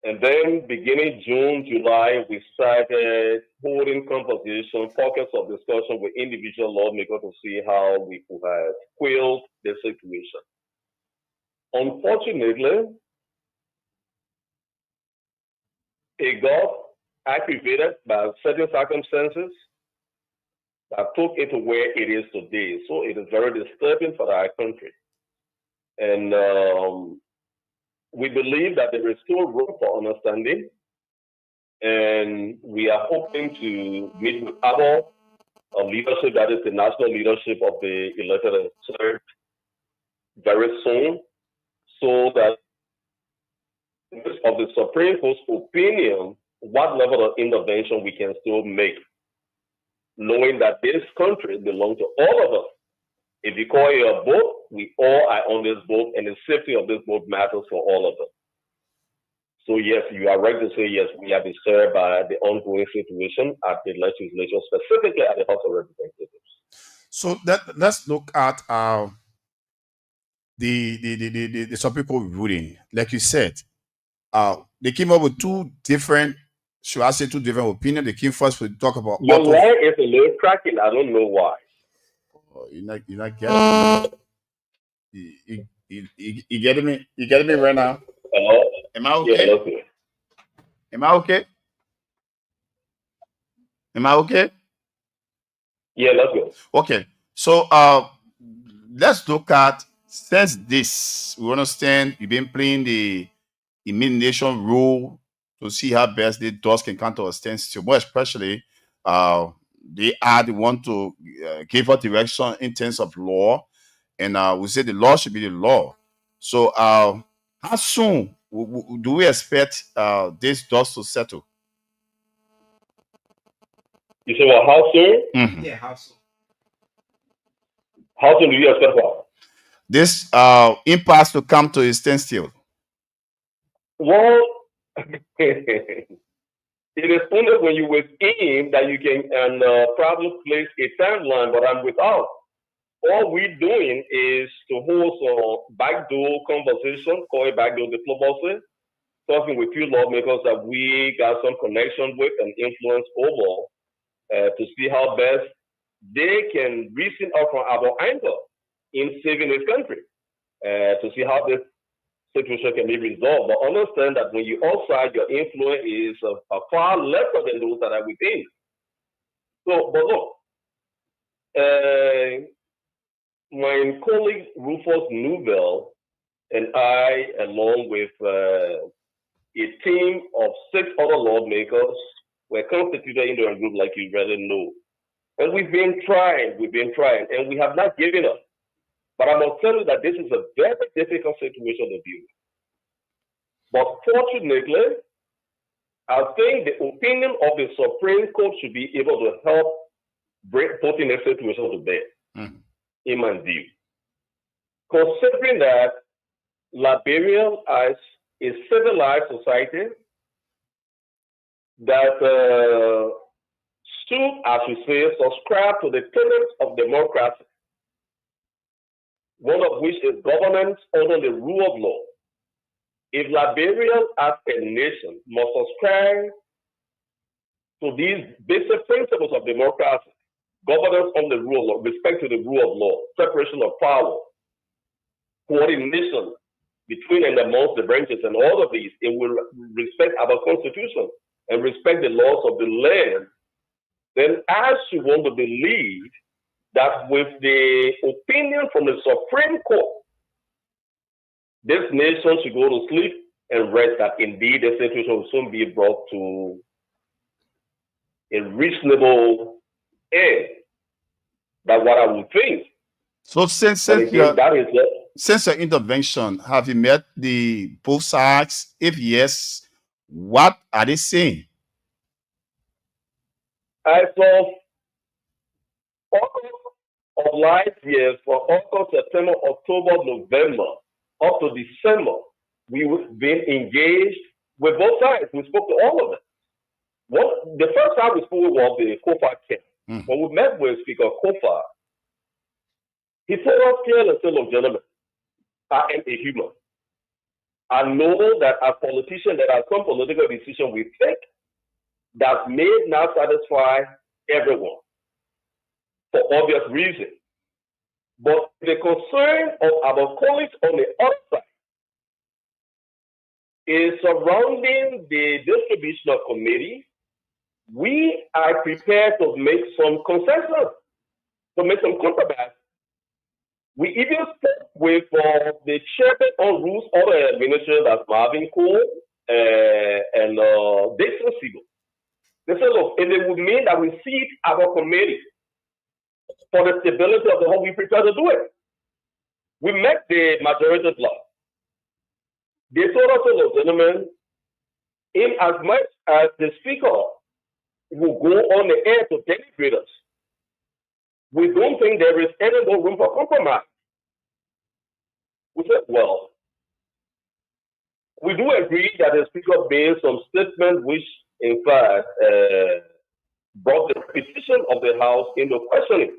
And then beginning June, July, we started holding conversation, pockets of discussion with individual lawmakers to see how we could have quelled the situation. Unfortunately, it got aggravated by certain circumstances that took it to where it is today. So it is very disturbing for our country. And we believe that there is still room for understanding, and we are hoping to meet with other leadership, that is the national leadership of the elected and served, very soon, so that of the Supreme Court's opinion, what level of intervention we can still make, knowing that this country belongs to all of us. If you call it a boat, we all are on this boat, and the safety of this boat matters for all of us. So yes, you are right to say yes, we are disturbed by the ongoing situation at the legislature, specifically at the House of Representatives. So let's look at the Supreme Court ruling. Like you said, they came up with two different opinions. They came first to talk about your line is a little cracking. I don't know why. You're not getting me. You getting me? You getting me right now? Hello? Am I okay? Yeah, okay. Am I okay? Am I okay? Yeah, let's go. Okay. So let's look at, since this, we understand you've been playing the elimination role to see how best the doors can come to a standstill. More especially, they are the one to give us direction in terms of law, and we say the law should be the law. So how soon do we expect this doors to settle? You say, well, how soon? Mm-hmm. Yeah, how soon? How soon do you expect what? This impasse to come to a standstill? Well, It is only when you with him that you can and probably place a timeline, but I'm without. All we're doing is to host a backdoor conversation, call it backdoor diplomacy, talking with few lawmakers that we got some connection with and influence over to see how best they can reason out from our angle in saving this country, to see how this situation can be resolved. But understand that when you're outside, your influence is far lesser than those that are within. So, but look, uh, my colleague Rufus Newell and I, along with a team of 6 other lawmakers, were constituted into a group like you really know. And we've been trying, and we have not given up. But I must tell you that this is a very difficult situation to deal with. But fortunately, I think the opinion of the Supreme Court should be able to help bring putting the situation to bed, in my view. Considering that Liberia as a civilized society that should, as we say, subscribe to the tenets of democracy, one of which is governance under the rule of law. If Liberia as a nation must subscribe to these basic principles of democracy, governance under the rule of law, respect to the rule of law, separation of power, coordination between and amongst the branches, and all of these, it will respect our constitution and respect the laws of the land, then I should want to believe that with the opinion from the Supreme Court, this nation should go to sleep and rest, that indeed the situation will soon be brought to a reasonable end. That's what I would think. So since But again, that is it. Since your intervention, have you met the both sides? If yes, what are they saying? As of August of last year, from August, September, October, November, up to December, we've been engaged with both sides. We spoke to all of them. The first time we spoke was the Kofa camp. When we met with Speaker Kofa, he told us clearly, look, gentlemen, I am a human. I know that as politicians, there are some political decisions we take that may not satisfy everyone for obvious reasons. But the concern of our colleagues on the other side is surrounding the distribution of committee. We are prepared to make some consensus, to make some compromise. We even spoke with the chairman on rules of the administration, that's Marvin Cole and Dixon Siegel. They said, look, if it would mean that we seat our committee for the stability of the home, we prefer to do it. We met the majority bloc. They told us, look, gentlemen, in as much as the speaker will go on the air to deliberate us, we don't think there is any more room for compromise. We said, well, we do agree that the speaker made some statements which, in fact, brought the petition of the House into questioning.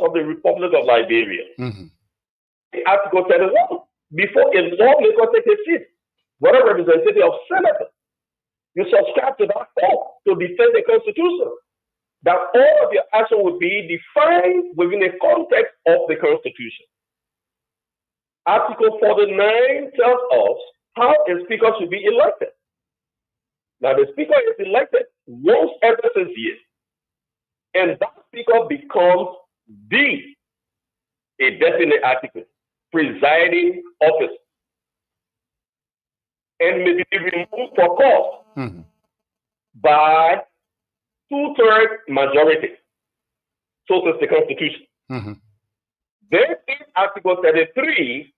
of the Republic of Liberia. Mm-hmm. Article 31. Before a lawmaker takes a seat, whether representative or senator, you subscribe to that oath to defend the Constitution. That all of your action will be defined within the context of the Constitution. Article 49 tells us how a speaker should be elected. Now, the speaker is elected once every 6 years, and that speaker becomes a definite article, presiding officer, and may be removed for cause by 2/3 majority. So says the Constitution. Then in Article 33,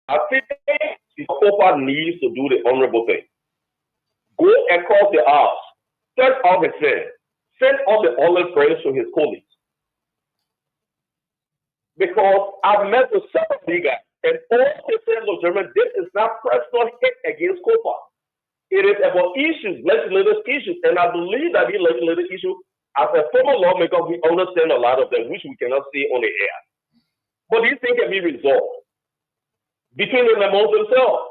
I think the COPA needs to do the honorable thing. Go across the aisles, send out his friends, send all the olive friends to his colleagues. Because I've met with several of you guys, and all they say, look, gentlemen, this is not personal hit against COPA. It is about issues, legislative issues, and I believe that these legislative issues, as a former lawmaker, we understand a lot of them, which we cannot see on the air. But these things can be resolved between them among themselves.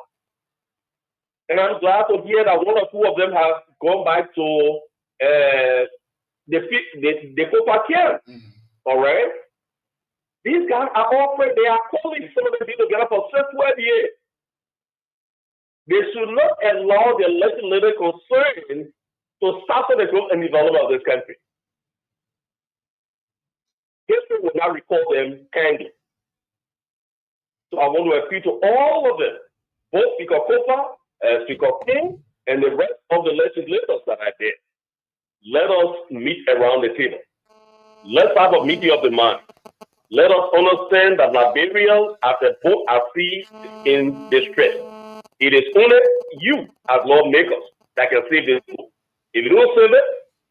And I'm glad to hear that one or two of them have gone back to the COPA camp. All right? These guys are all friends. They are colleagues. Some of them been together for 12 years. They should not allow their legislative concern to suffer the growth and development of this country. History will not recall them kindly. So I want to appeal to all of them, both Speaker Copa, Speaker King, and the rest of the legislators that are there. Let us meet around the table. Let's have a meeting of the mind. Let us understand that Liberians as a boat at sea in distress. It is only you as lawmakers that can save this boat. If you don't save it,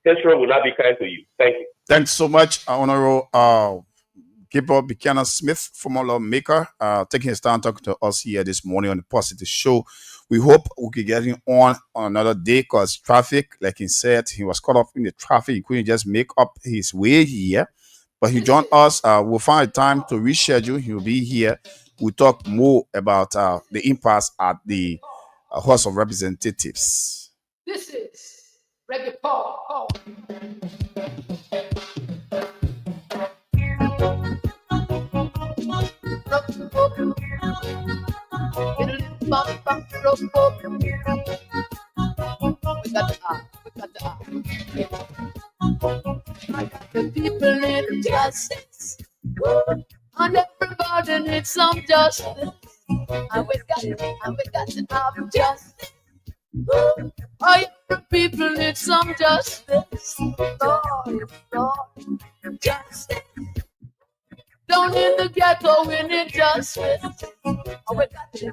history will not be kind to you. Thank you. Thanks so much, Honorable Gabriel Buchanan Smith, former lawmaker, taking his time talking to us here this morning on the Positive Show. We hope we can get him on another day because traffic, like he said, he was caught up in the traffic. He couldn't just make up his way here. But he joined us. We'll find a time to reschedule. He'll be here. We'll talk more about the impasse at the House of Representatives. This is Reggae Paul. The people need justice, and everybody needs some justice. And we got to have justice. The people need some justice. Lord, justice. Down in the ghetto, we need justice. And we got to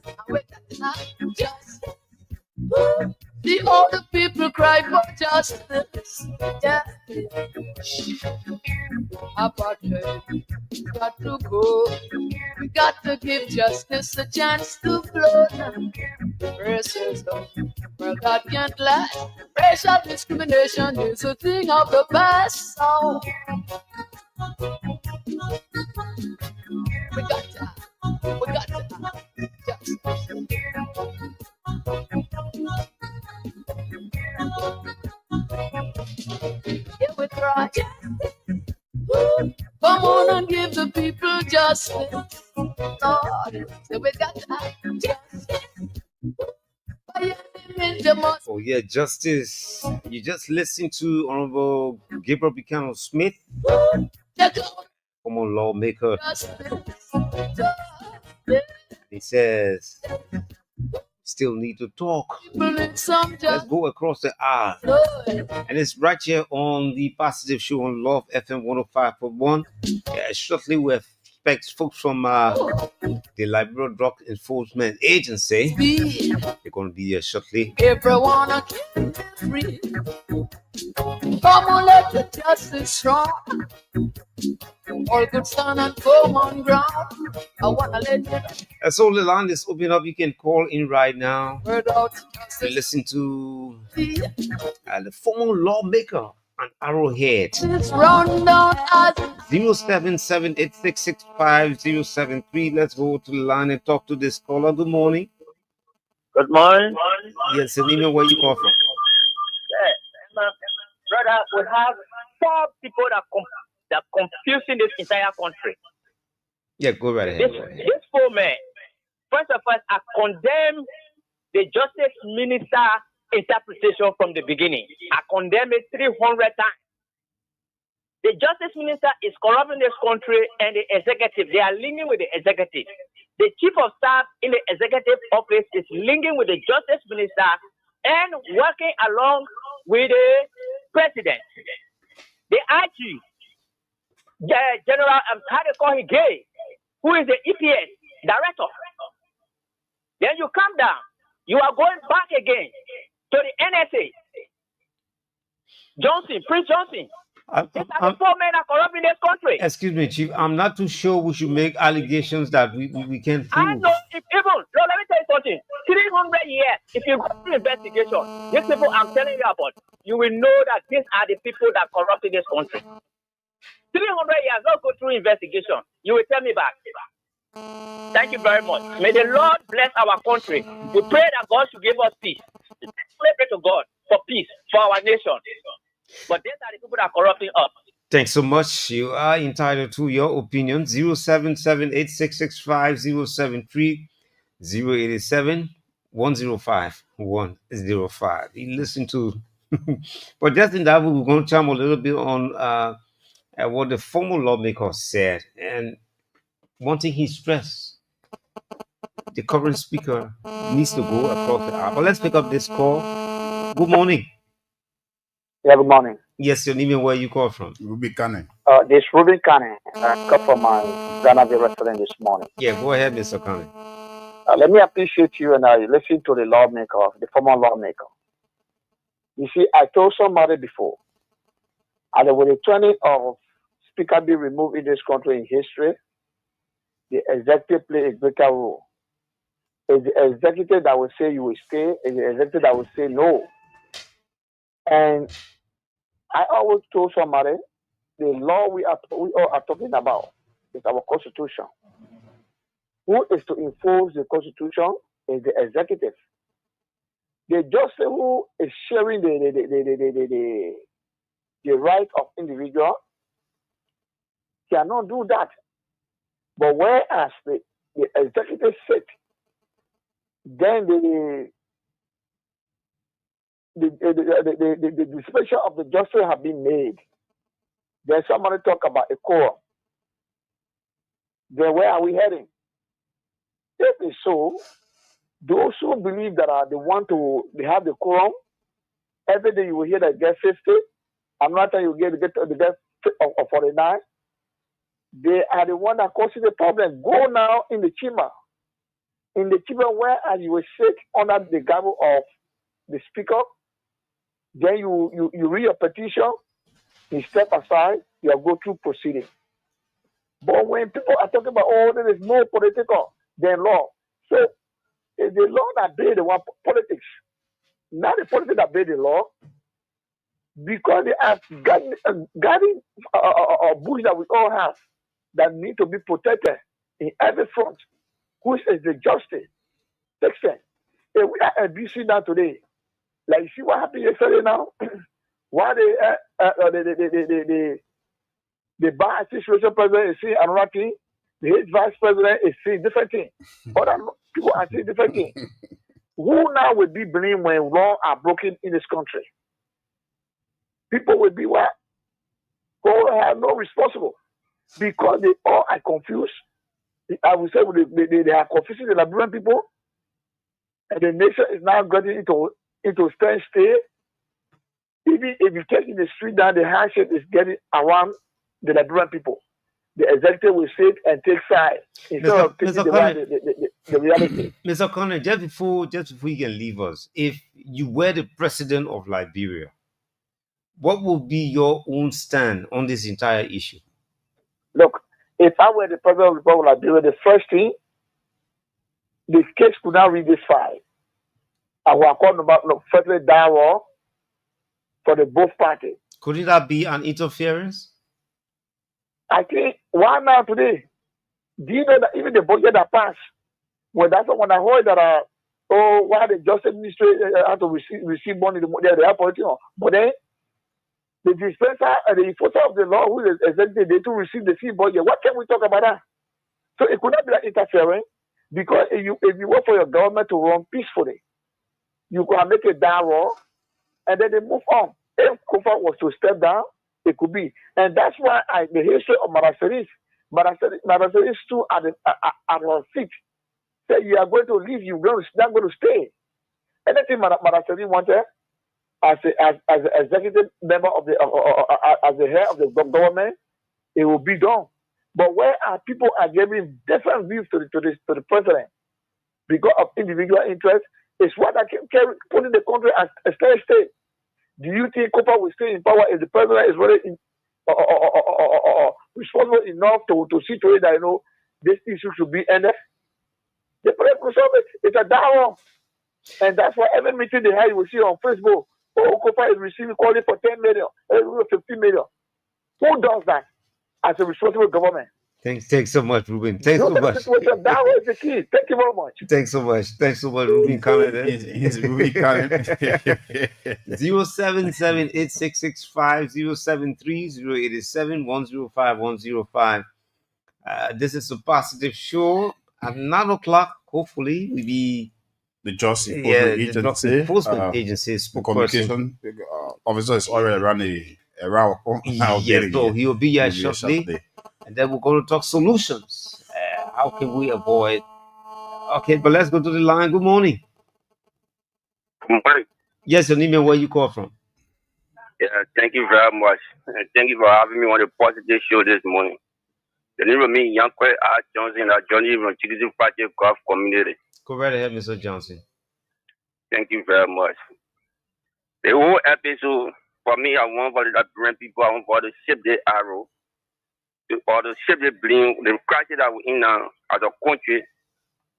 have justice. The older people cry for justice. Yeah. Apartheid got to go. We got to give justice a chance to flow. Racism, well, that can't last. Racial discrimination is a thing of the past. So we got to have justice. Yeah, we try. Come on and give the people justice. Lord, so we got to have justice. Oh yeah, justice. You just listen to Honorable Gabriel Buchanan Smith, former lawmaker. He says, still need to talk. Let's go across the aisle. And it's right here on the Positive Show on Love FM 105.1. Shortly we expect folks from the Liberal Drug Enforcement Agency. They're going to be here shortly. Everyone free. Come on, let the justice strong. All good stand and common ground. I wanna let you know. So the line is open up. You can call in right now. Without to listen to the former lawmaker on Arrowhead. 07786650073. Let's go to the line and talk to this caller. Good morning. Good morning. Yes, and even where you call from? Yeah, brother, we have 4 people that confusing this entire country. Yeah, go right ahead. This 4 men, first of all, I condemn the Justice Minister interpretation from the beginning. I condemn it 300 times. The Justice Minister is corrupting this country, and the executive, they are linking with the executive. The Chief of Staff in the executive office is linking with the Justice Minister and working along with the President. The IG, the General, how they call him, Gay, who is the EPS director. You are going back again to the NSA. Johnson, Prince Johnson. These are the 4 men that corrupt in this country. Excuse me, Chief. I'm not too sure we should make allegations that we can I prove. know if even, no, let me tell you something. 300 years, if you go through investigation, these people I'm telling you about, you will know that these are the people that corrupt in this country. 300 years, not go through investigation. You will tell me back. Thank you very much. May the Lord bless our country. We pray that God should give us peace. Let's pray to God for peace for our nation. But these are the people that are corrupting us. Thanks so much. You are entitled to your opinion. 077-8665-073 087 105 You listen to but just in that we're going to chime a little bit on what the former lawmaker said, and one thing he stressed: the current speaker needs to go across the aisle. But let's pick up this call. Good morning. Yeah, good morning. Yes, your name and where you call from. Ruby Cannon. This Ruben Kane. I come from my Ghana restaurant this morning. Yeah, go ahead, Mr. Kane. Let me appreciate you and I listen to the lawmaker, the former lawmaker. You see, I told somebody before, and with the turning of speaker being removed in this country in history, the executive play a greater role. It's the executive that will say you will stay, it's the executive that will say no. And I always told somebody, the law we all are talking about is our constitution. Who is to enforce the constitution is the executive. The just who is sharing the right of individual cannot do that. But whereas the executive sit, then the dispensation of the justice have been made. Then somebody talk about a quorum. Then where are we heading? If it's so, those who believe that they have the quorum, every day you will hear that get 50. I'm not saying you get 49. They are the one that causes the problem. Go now in the chamber. In the chamber where you will sit under the gavel of the speaker, then you read your petition, you step aside, you go through proceeding. But when people are talking about, oh, there is no political, then law. So it's the law that made the one politics, not the politics that made the law, because they are guarding books that we all have that need to be protected in every front, which is the justice section. If we are abusing that today, like you see what happened yesterday now, why the bar association president is seeing another thing, the head vice president is seeing different thing. Other people are seeing different thing. Who now will be blamed when laws are broken in this country? People will be what? Who have no responsible because they all are confused. I would say they are confusing the Liberian people, and the nation is now getting into standstill. Even if you take in the street down, the handshake is getting around the Liberian people. The executive will sit and take sides instead of taking the reality. Mr. Connor, just before you can leave us, if you were the president of Liberia, what would be your own stand on this entire issue? Look, if I were the president of the Republic of Liberia, the first thing, the case could not reach this file. I will call about further dialogue for the both parties. Could it that be an interference? I think why now today? Do you know that even the budget that passed, when that's when I heard that why the justice ministry had to receive money, they have politics, but then the dispenser and the enforcer of the law, who is executive, they to receive the fee budget. What can we talk about that? So it could not be like interference, because if you work for your government to run peacefully, you can make a dialogue and then they move on. If Kofa was to step down, it could be. And that's why the history of Madaseris stood at her feet. Said, you are going to leave, you're not going to stay. Anything Madaseris wanted as executive member of as the head of the government, it will be done. But where people are giving different views to the president because of individual interest, It's what that can put in the country as a state. Do you think Cooper will stay in power if the president is really responsible enough to see to it that this issue should be ended? The president will solve it. It's a dialogue. And that's why every meeting they have, you will see on Facebook, Cooper is receiving calling for 10 million, 15 million. Who does that as a responsible government? Thanks so much, Ruben. Thanks so much. That was the key. Thank you very much. Thanks so much, Ruben. Comment. Yes, Ruben comment. 077-866-5073-087-105-105. This is a positive show. At 9 o'clock, hopefully, we'll be the Justice Enforcement Agency communication officer is already around. Yes, so he'll be here shortly. And then we're going to talk solutions. How can we avoid? Okay, but let's go to the line. Good morning. Good morning. Yes, your name and where you call from. Yeah, thank you very much. And thank you for having me on the positive show this morning. The name of me, Young R. Johnson, Johnny from Chickasee Project Golf Community. Go right ahead, Mr. Johnson. Thank you very much. The whole episode, for me, I want for the bring people, I want for the ship the arrow, or the ship the bling, the crisis that we're in now as a country.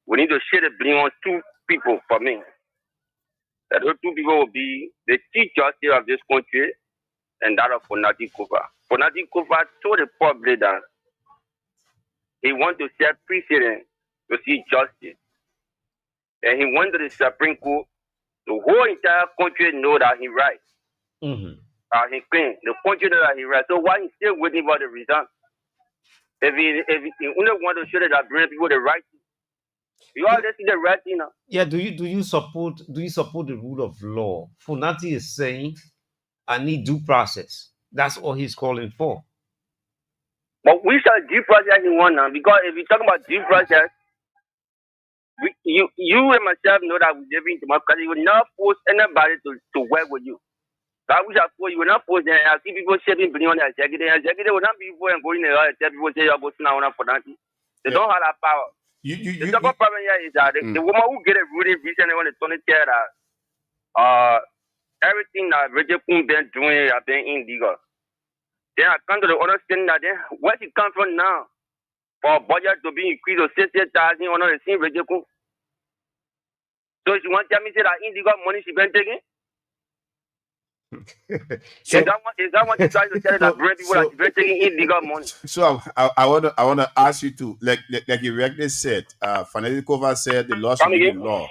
We need to share the blame on two people for me. That those two people will be the chief justice of this country and that of Fonati Kofa. Fonati Kofa told the public that he wants to set precedent to see justice. And he went to the Supreme Court. The whole entire country know that he right. Mm-hmm. He claimed the country know that he right. So why he still waiting for the result? If he only want to show that bring people the right, you all see the right thing now. Yeah, do you support the rule of law? Fonati is saying I need due process. That's all he's calling for. But we shall due process in one now, because if you talk about due process, you and myself know that we live in democracy. You will not force anybody to work with you. That we shall force you will not force them. I see people shaping beyond the executive. Executive will not be for and going there and tell people say you're going to now Fonati. They don't have that power. The second problem here is that the woman who get a ruling recently when they told her that everything that Reggie Kun been doing has been illegal. Then I come to the understanding that then where she come from now for budget to be increased to 60,000 on the same Reggie Kun. So she want to tell me say that illegal money she been taking? Is that what you try to tell that bring people that she been taking illegal money? So I want to ask you to like you correctly said, Fonati Kofa said the law should be the law.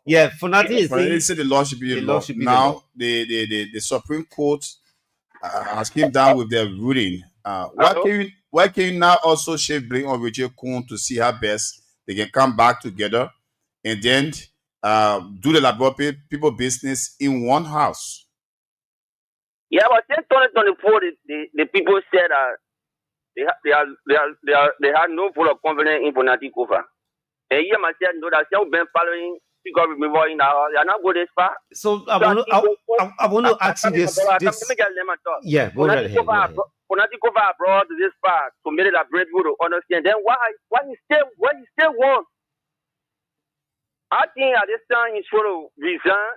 Yeah, Fonati said the law should be the law. Now the Supreme Court has came down with their ruling. Why can you now also bring on Richard Kun to see how best they can come back together and then do the laboratory people business in one house? Yeah, but since 2024, the people said they had no full of confidence in Fonati Kofa. And here myself know that they've been following because we were in the house. They are not going this far. So I want to ask you this. Yeah, go right ahead. Fonati Kofa brought to this far to make it a brave people to understand. Then why he still won? I think at this time he's going to resign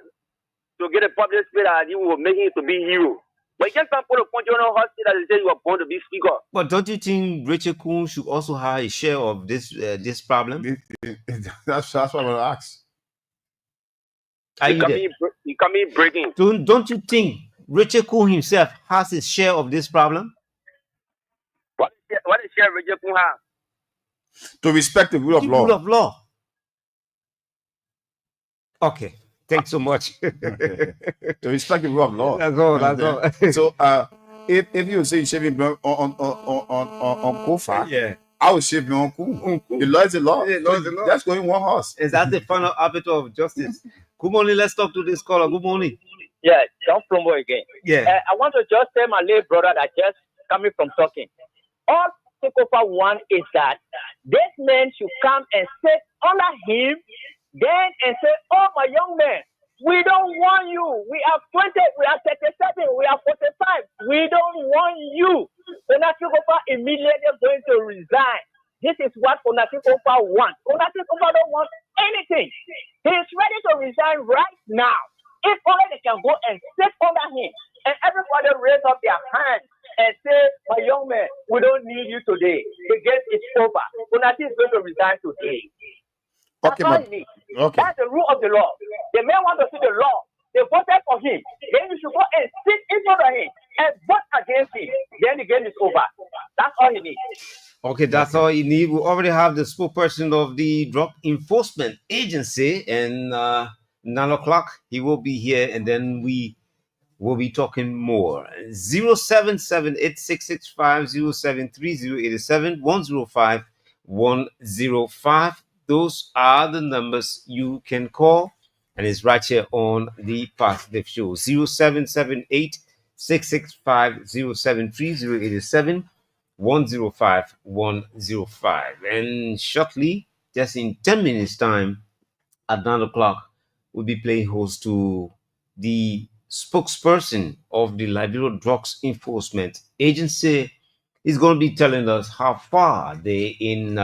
to get a public spirit that he will make him to be hero. But you can't put a point on a hospital that say you are born to be speaker. But don't you think Richard Kun should also have a share of this problem? That's what I'm going to ask. He can be breaking. Don't you think Richard Kun himself has his share of this problem? What is share Richard Kun have? To respect the rule of law. Rule of law. Okay. Thanks so much. To respect the rule of law. That's all. So if you say shaving on Kofa, yeah, I will shave on Kun. The law is the law. That's going one horse. Is that the final arbiter of justice? Good morning. Let's talk to this caller. Good morning. Yeah, John Plumbo again. Yeah. I want to just tell my late brother that just coming from talking. All Kofa want is that this man should come and sit under him. Then and say, oh, my young man, we don't want you. We are 20, we are 37, we are 45. We don't want you. Fonati Kofa immediately going to resign. This is what Fonati Kofa wants. Fonati Kofa don't want anything. He is ready to resign right now. If only they can go and sit under him, and everybody raise up their hands and say, "My young man, we don't need you today. The game is over. Unati is going to resign today." That's Okay, all but he needs. okay. That's the rule of the law. The men want to see the law. They voted for him. Then you should go and sit in front of him and vote against him. Then the game is over. That's all he needs. Okay, that's Okay. all you need. We already have the spokesperson of the Drug Enforcement Agency, and 9 o'clock he will be here, and then we'll be talking more. 0778-665-0730-87-105-105. Those are the numbers you can call, and it's right here on the Positive Show. 0778-665-0730-87 105 105. And shortly, just in 10 minutes time, at 9 o'clock, we'll be playing host to the spokesperson of the Liberia Drugs Enforcement Agency. He's going to be telling us how far they in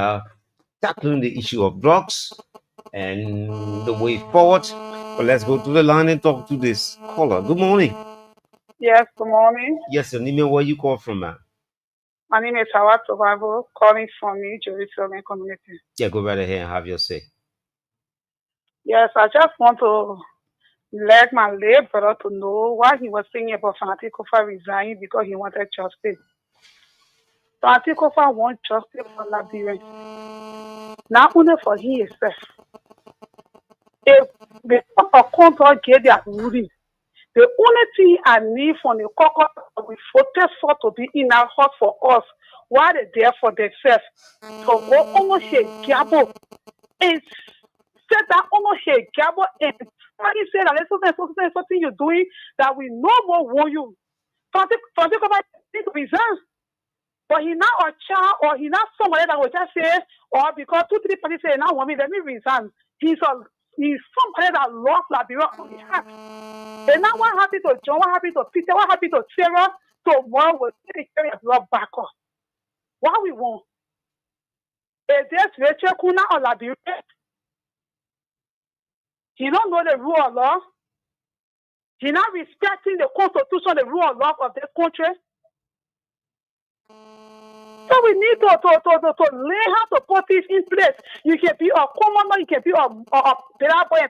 tackling the issue of drugs and the way forward. But let's go to the line and talk to this caller. Good morning. Yes, good morning. Yes, your name and where you call from, man. My name is Howard Survival, calling from New Jerusalem community. Yeah, go right ahead and have your say. Yes, I just want to let my late brother to know why he was saying about Fanati Kofa resigning because he wanted justice. Fanati Kofa wants justice for Liberians, not only for himself. If the court of control get their ruling, the only thing I need from the court we voted for to be in our heart for us, while they're there for themselves, to go almost a gabo and set that almost a gabo and somebody say that there's something you're doing that we no more want you. Francisco need to resign. But he not a child or he not somebody that will just say, or because 2-3 people say, now want me, let me resign. He's somebody that lost Liberia on his heart. And now what happened to John? What happened to Peter? What happened to Sarah? So one will take carry of blood back up. What we want? Is this Rachel Kuna or Liberia? He don't know the rule of law. He not respecting the constitution, the rule of law of this country. So we need to learn how to put this in place. You can be a commoner, you can be a boy, a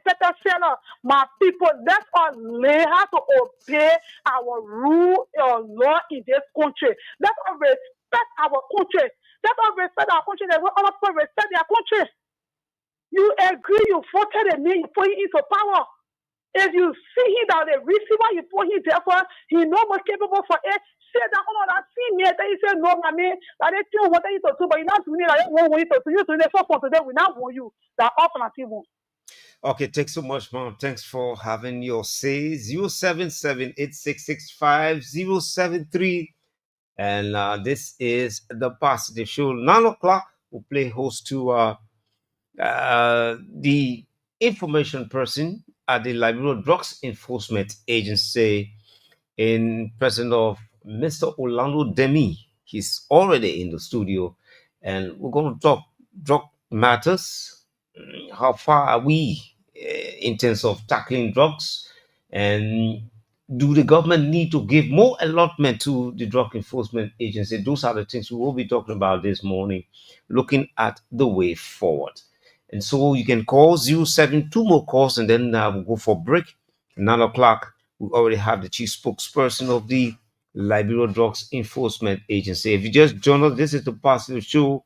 better seller. My people, let us learn how to obey our rule of law in this country. Let us respect our country. Let us respect our country. Let other people respect their country. You agree, you voted and then you put it into power. If you see him that the receiver you put him there for, he no more capable for it. Say that that see me, then you say no, mommy, that they still want you to do, but you're not doing it. I don't want you to do. You to the first one today, we not want you. That alternative one. Okay, thanks so much, Mom. Thanks for having your say. 077-8665-073. And this is the Positive Show. 9 o'clock, we'll play host to the information person at the Liberia Drugs Enforcement Agency in presence of Mr. Orlando Demi. He's already in the studio, and we're going to talk drug matters. How far are we in terms of tackling drugs, and do the government need to give more allotment to the drug enforcement agency? Those are the things we will be talking about this morning, looking at the way forward. And so you can call 072 more calls, and then we'll go for break. 9 o'clock, we already have the chief spokesperson of the Liberia Drugs Enforcement Agency. If you just joined us, this is the Positive Show,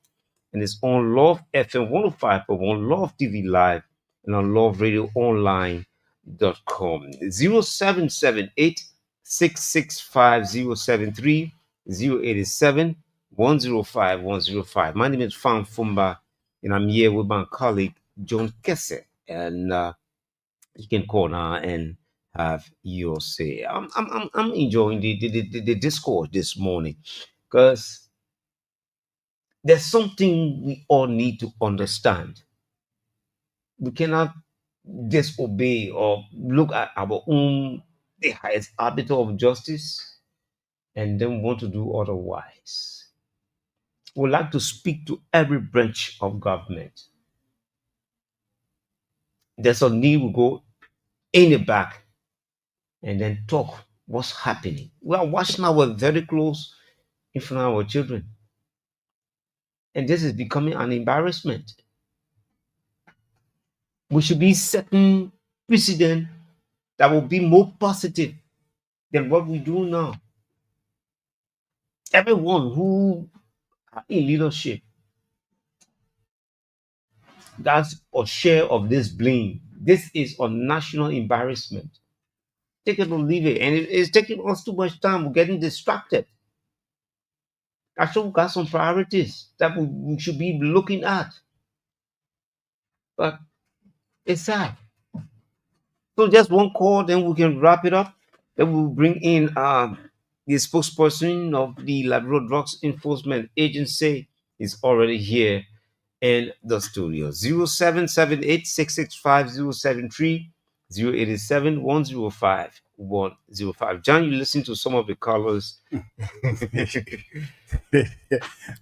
and it's on Love FM 105.1, Love TV Live, and on Love Radio Online.com. 0778 665 073 087 105 105. My name is Fan Fumba, and I'm here with my colleague John Kesse. And you can call now and have your say. I'm enjoying the discourse this morning because there's something we all need to understand. We cannot disobey or look at our own the highest arbiter of justice and then want to do otherwise. We'd like to speak to every branch of government. There's a need to go in the back and then talk what's happening. We are watching our very close in front of our children. And this is becoming an embarrassment. We should be setting precedent that will be more positive than what we do now. Everyone who are in leadership, that's a share of this blame. This is a national embarrassment. Take it or leave it. And it's taking us too much time. We're getting distracted. Actually, we've got some priorities that we should be looking at. But it's sad. So just one call, then we can wrap it up. Then we'll bring in the spokesperson of the Labrador Drugs Enforcement Agency is already here in the studio. 0778 087-105-105. John, you listen to some of the callers.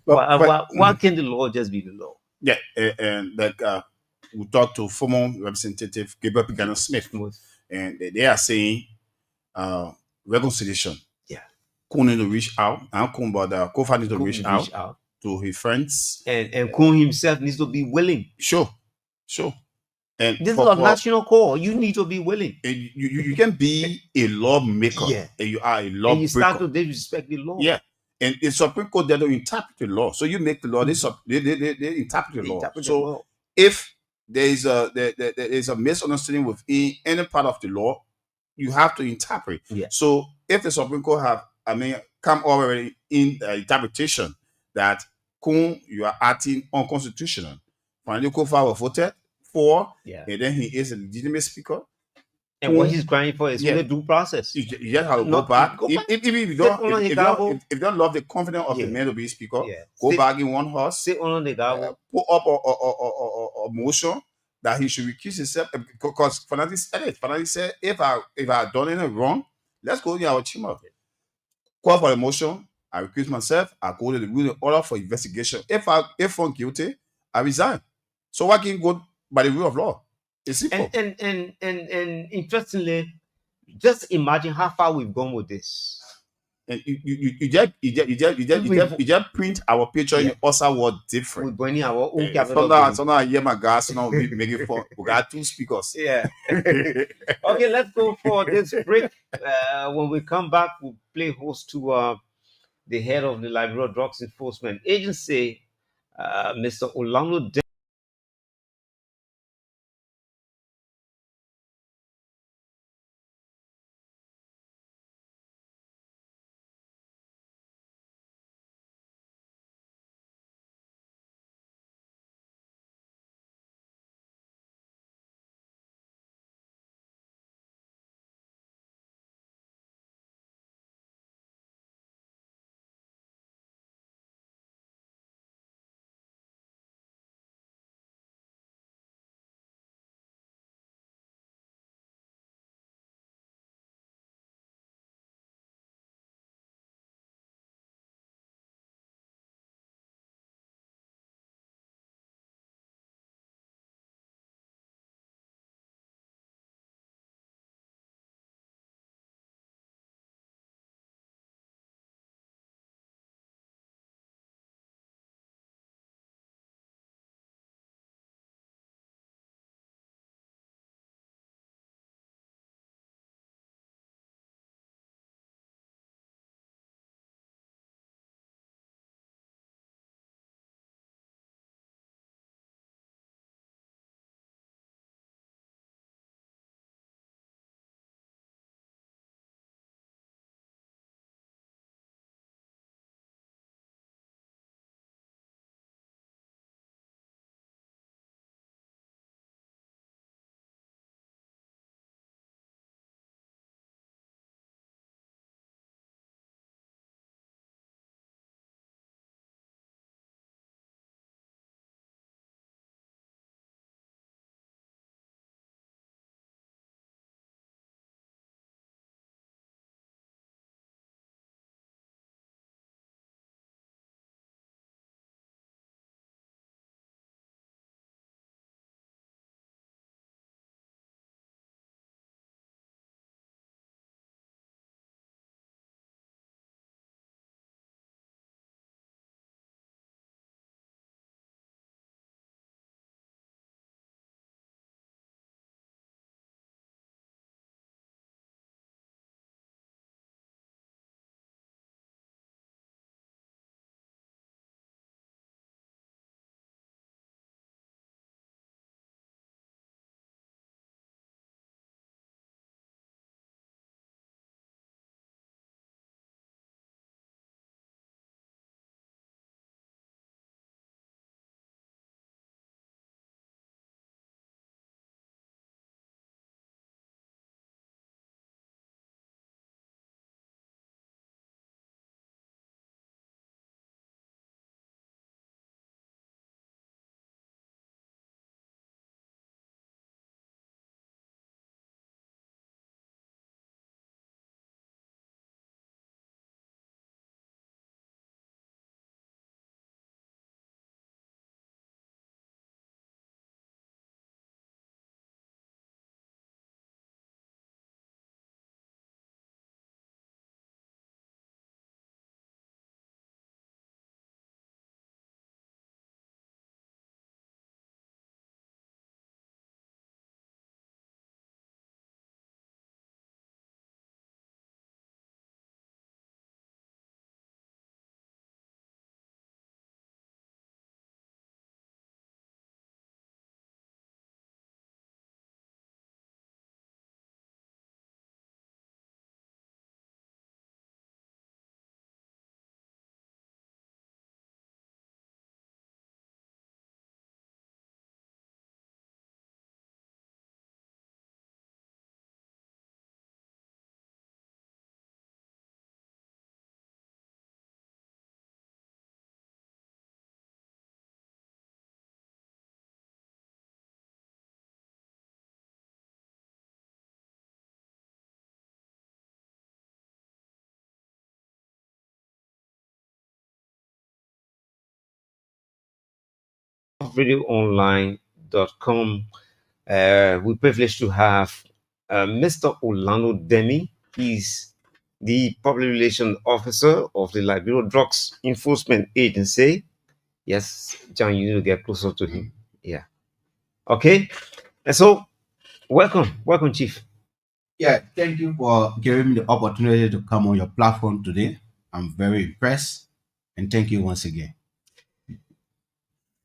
Why can't the law just be the law? Yeah, and like we talked to former Representative Gabriel Pigano Smith, and they are saying reconciliation. Yeah. Kun need to reach out, and Kun but Kofa need to reach out to his friends. And Kun himself needs to be willing. Sure. And this is a national call. You need to be willing. You can be a lawmaker, and you are a lawbreaker. And you start to disrespect the law. Yeah. And the Supreme Court, they don't interpret the law. So you make the law, they interpret the law. So if there is a misunderstanding within any part of the law, you have to interpret. Yeah. So if the Supreme Court come already in the interpretation that you are acting unconstitutional, finally Kofa was voted for, and then he is a legitimate speaker. And what he's crying for is the due process. You just have to go back. If you don't love the confidence of the man to be speaker, go back in one horse. Sit on the gavel. Put up a motion that he should recuse himself, because Fanatic said it. Fanatic said, if I done anything wrong, let's go to our chamber. Call for a motion. I recuse myself. I go to the ruling order for investigation. If found guilty, I resign. So why can't go by the rule of law? It's simple. And interestingly, just imagine how far we've gone with this. And you just print our picture in the outside world different. We're bringing our own capital. So now I hear my guys, so now we make it fun. We got two speakers. Yeah. Okay, let's go for this break. When we come back, we'll play host to the head of the Labrador Drugs Enforcement Agency, Mr. Orlando talkradioonline.com. We're privileged to have Mr. Orlando Demi. He's the public relations officer of the Liberia Drugs Enforcement Agency. Yes, John, you need to get closer to him. Yeah. Okay. And so, welcome, Chief. Yeah, thank you for giving me the opportunity to come on your platform today. I'm very impressed, and thank you once again.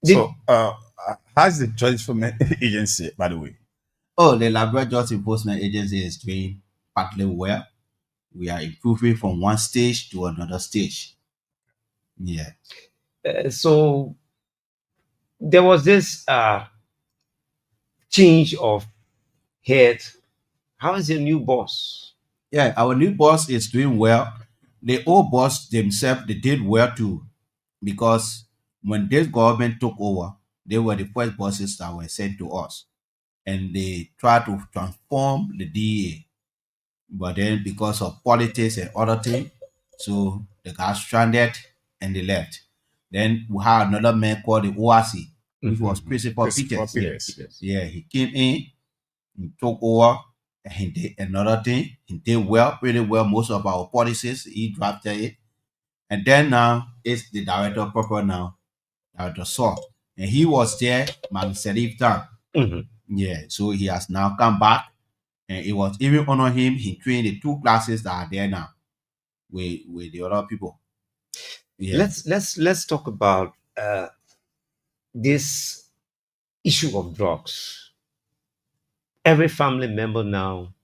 So, how's the Drug Enforcement Agency, by the way? Oh, the Liberia Drug Enforcement Agency is doing partly well. We are improving from one stage to another stage. Yeah. So there was this change of head. How is your new boss? Yeah, our new boss is doing well. The old boss themselves, they did well too, because when this government took over, they were the first bosses that were sent to us, and they tried to transform the DEA. But then, because of politics and other things, so they got stranded and they left. Then we had another man called the ORC, which was Principal Peters. Yeah, he came in, he took over, and he did another thing. He did well, pretty well. Most of our policies, he drafted it. And then now it's the director proper now, Director Saw. And he was there, Man Serif time. Yeah, so he has now come back, and it was even honor him. He trained the two classes that are there now with the other people. Yeah. Let's talk about this issue of drugs. Every family member now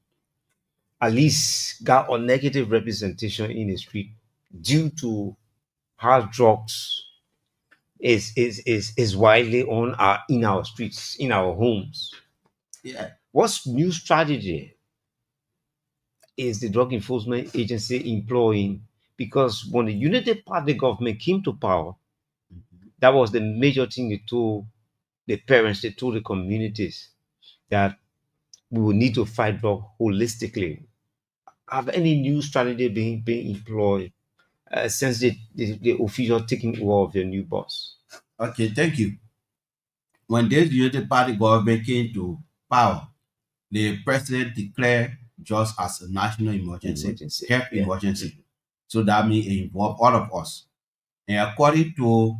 at least got a negative representation in the street due to how drugs is widely on our in our streets, in our homes. Yeah. What's new strategy is the Drug Enforcement Agency employing? Because when the United Party government came to power, that was the major thing they told the parents, they told the communities that we will need to fight drug holistically. Have any new strategy being employed since the official taking over of your new boss? Okay, thank you. When this United Party government came to power, the president declared just as a national emergency, health emergency. So that means it involved all of us. And according to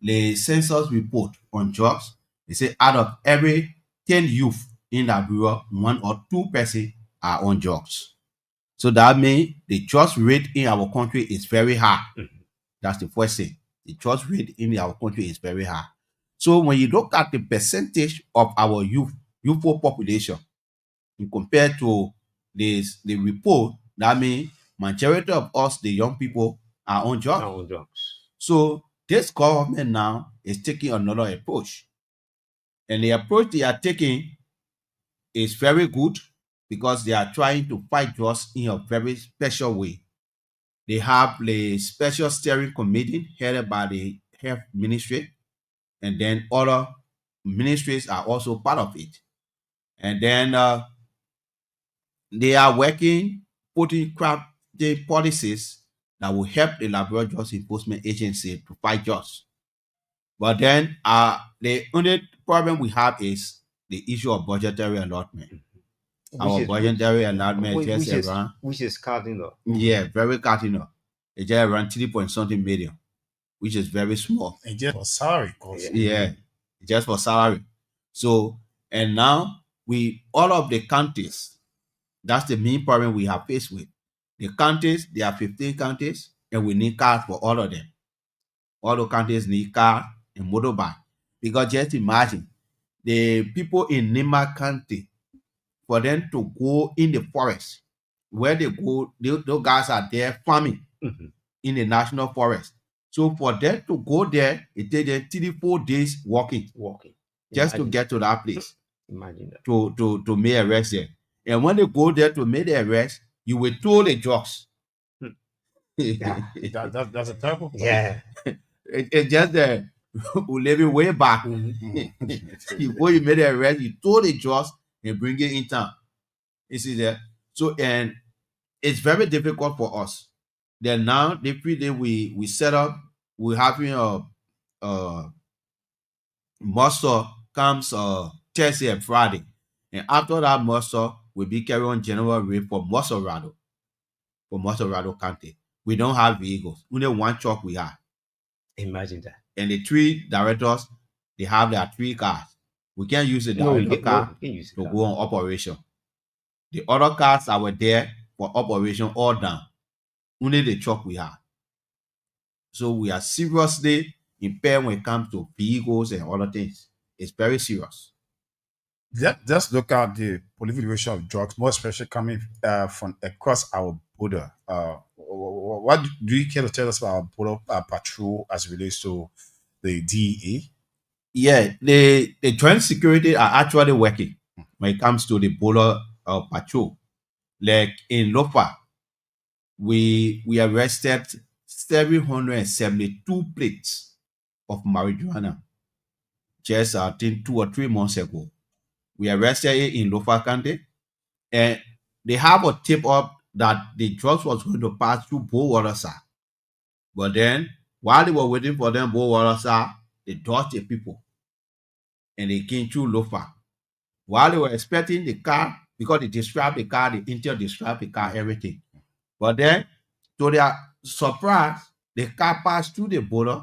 the census report on drugs, they say out of every 10 youth in Liberia, 1 or 2 persons are on drugs. So that means the drugs rate in our country is very high. That's the first thing. The drugs rate in our country is very high. So when you look at the percentage of our youthful population, compared to the report, that means majority of us, the young people, are on drugs. So this government now is taking another approach. And the approach they are taking is very good, because they are trying to fight drugs in a very special way. They have the special steering committee headed by the health ministry, and then other ministries are also part of it. And then they are working, putting crafty policies that will help the Liberia Drug Enforcement Agency to fight drugs. But then the only problem we have is the issue of budgetary allotment. Our budgetary allotment is just around, which is cardinal. Yeah, very cardinal. It's just around 3-point-something million, which is very small. And just for salary cost. Yeah, just for salary. So, and now all of the counties, that's the main problem we have faced with. The counties, there are 15 counties, and we need cars for all of them. All the counties need car and motorbike. Because just imagine, the people in Nima County, for them to go in the forest, where they go, those guys are there farming in the national forest. So for them to go there, it takes them 3-4 days walking. Just to get to that place. Imagine that. To make a rest there. And when they go there to make the arrest, you will toll the drugs. That's a terrible point. Yeah. It's just that we live it way back. Before you made the arrest, you toll the drugs and bring it in town. You see that? So, and it's very difficult for us. Then now, the pre-day we set up, we're having muster comes Thursday and Friday. And after that muster, we be carrying on general rate for Mussorado County. We don't have vehicles. Only one truck we have. Imagine that. And the three directors, they have their three cars. We can't use the No, director car we can use to it. go on operation. The other cars that were there for operation all down. Only the truck we have. So we are seriously impaired when it comes to vehicles and other things. It's very serious. Just look at the proliferation of drugs, more especially coming from across our border. What do you care to tell us about our border patrol as it relates to the DEA? Yeah, the joint security are actually working when it comes to the border patrol. Like in Lofa, we arrested 772 plates of marijuana just I think 2 or 3 months ago. We arrested it in Lofa County, and they have a tip up that the drugs was going to pass through Bowarasa. But then, while they were waiting for them, Bowarasa, they dodged the people and they came through Lofa. While they were expecting the car, because they described the car, the intel described the car, everything. But then, to their surprise, the car passed through the border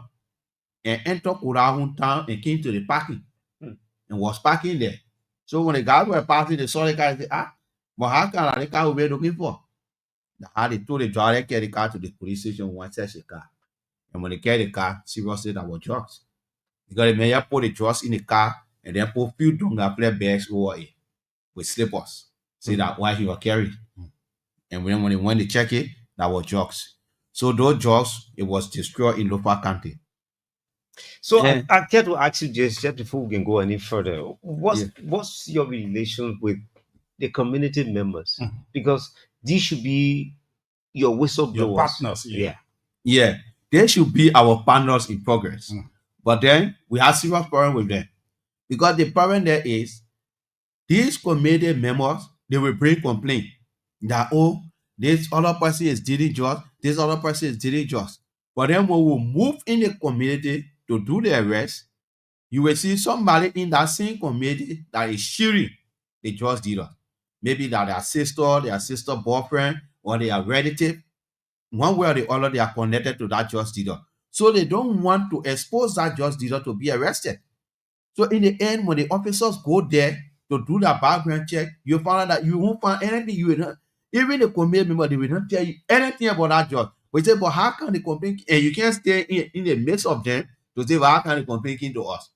and entered Kurahun town and came to the parking and was parking there. So when the guys were passing, they saw the car and said, but how can the car we were looking for? How they told the driver, carry the car to the police station, one search the car. And when they carried the car, seriously, that was drugs. Because the mayor put the drugs in the car and then put few donga play bags over it with slippers. See that why he was carrying. And when they went to check it, that was drugs. So those drugs, it was destroyed in Lofa County. So I care to ask you just before we can go any further, what's your relation with the community members? Because these should be your whistleblowers. Your partners, Yeah, they should be our partners in progress. But then we have serious problem with them. Because the problem there is these community members, they will bring complaint that, oh, this other person is dealing drugs, this other person is dealing drugs. But then when we move in the community to do the arrest, you will see somebody in that same community that is shooting the drug dealer. Maybe that their sister boyfriend, or their relative. One way or the other, they are connected to that drug dealer. So they don't want to expose that drug dealer to be arrested. So in the end, when the officers go there to do their background check, you find out that you won't find anything. You will not, even the community member, they will not tell you anything about that drug. But you say, but how can they complain? And you can't stay in the midst of them to say, well, how can they complain to us?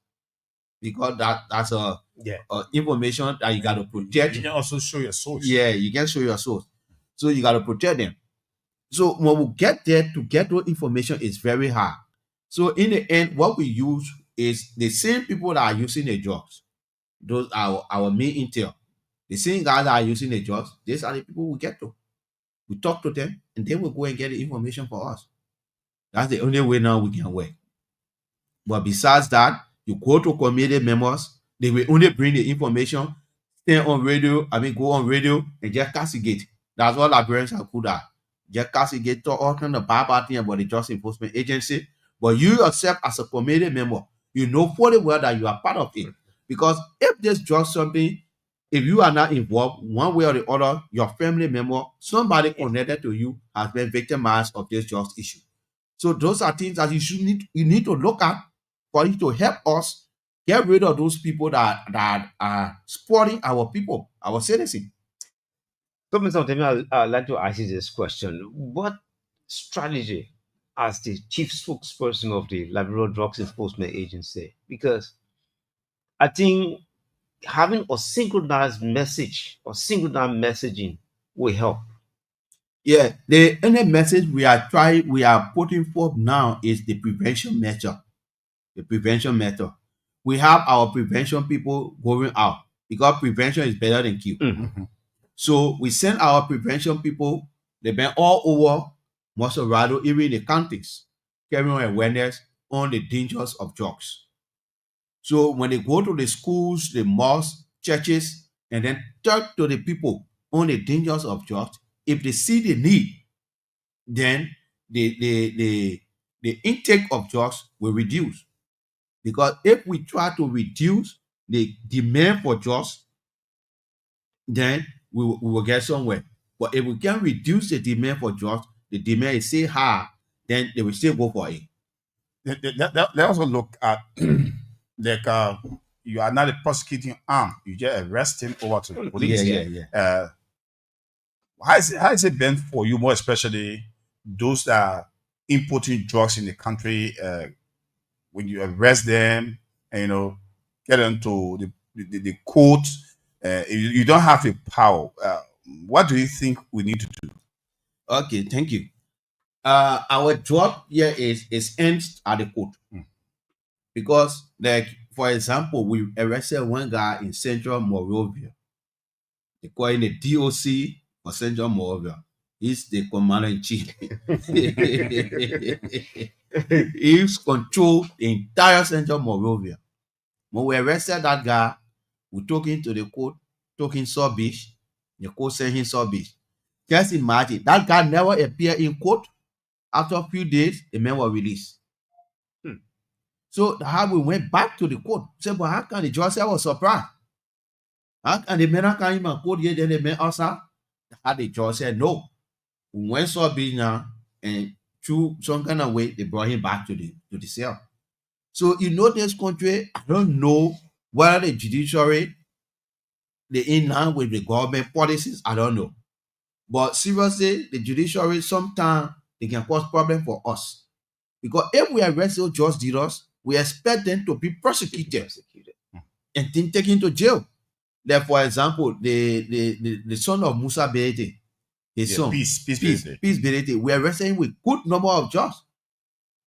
Because that's information that you got to protect. You can also show your source. Yeah, you can show your source. So you got to protect them. So when we get there, to get those information is very hard. So in the end, what we use is the same people that are using the drugs. Those are our main intel. The same guys that are using the drugs, these are the people we get to. We talk to them, and then we go and get the information for us. That's the only way now we can work. But besides that, you go to community members, they will only bring the information, go on radio and just castigate. That's what Liberians are good at. Just castigate, talk all kind of bad thing about the Justice Enforcement Agency. But you yourself as a community member, you know fully well that you are part of it. Because if this drugs something, if you are not involved one way or the other, your family member, somebody connected to you has been victimized of this drugs issue. So those are things that you need to look at for you to help us get rid of those people that are supporting our people, our citizens. So, Mr. Otemi, I'd like to ask you this question. What strategy, as the chief spokesperson of the Liberal Drugs Enforcement Agency, because I think having a synchronized message or synchronized messaging will help. Yeah, the only message we are putting forth now is the prevention method. The prevention method. We have our prevention people going out because prevention is better than cure. So we send our prevention people, they've been all over Mussorado, even in the counties, carrying awareness on the dangers of drugs. So when they go to the schools, the mosques, churches, and then talk to the people on the dangers of drugs, if they see the need, then the intake of drugs will reduce. Because if we try to reduce the demand for jobs, then we will get somewhere. But if we can reduce the demand for jobs, the demand is still high, then they will still go for it. Let us also look at like you are not a prosecuting arm, you just arrest him over to the police. Yeah. How is it been for you, more especially those that are importing drugs in the country? When you arrest them and get them to the court, you don't have the power. What do you think we need to do? Okay, thank you. Our job here is ends at the court. Because, like, for example, we arrested one guy in Central Morovia. They call him the DOC for Central Morovia. He's the commander in chief. He's control the entire Central Morovia. When we arrested that guy, we took him to the court, took him Saw Beach. The court sent him Saw Beach. Just imagine, that guy never appeared in court. After a few days, the man was released. So how we went back to the court. Said, but how can the judge say I was surprised? How can the man come in my court here, then the man outside? How the judge said no. We went Saw Beach now, and through some kind of way, they brought him back to the cell. So this country, I don't know whether the judiciary, they in line with the government policies, I don't know. But seriously, the judiciary sometimes they can cause problem for us. Because if we arrest those just dealers, we expect them to be prosecuted and then taken to jail. Like, for example, the son of Musa Berete, his son, Peace Berete, we arrested him with good number of jobs.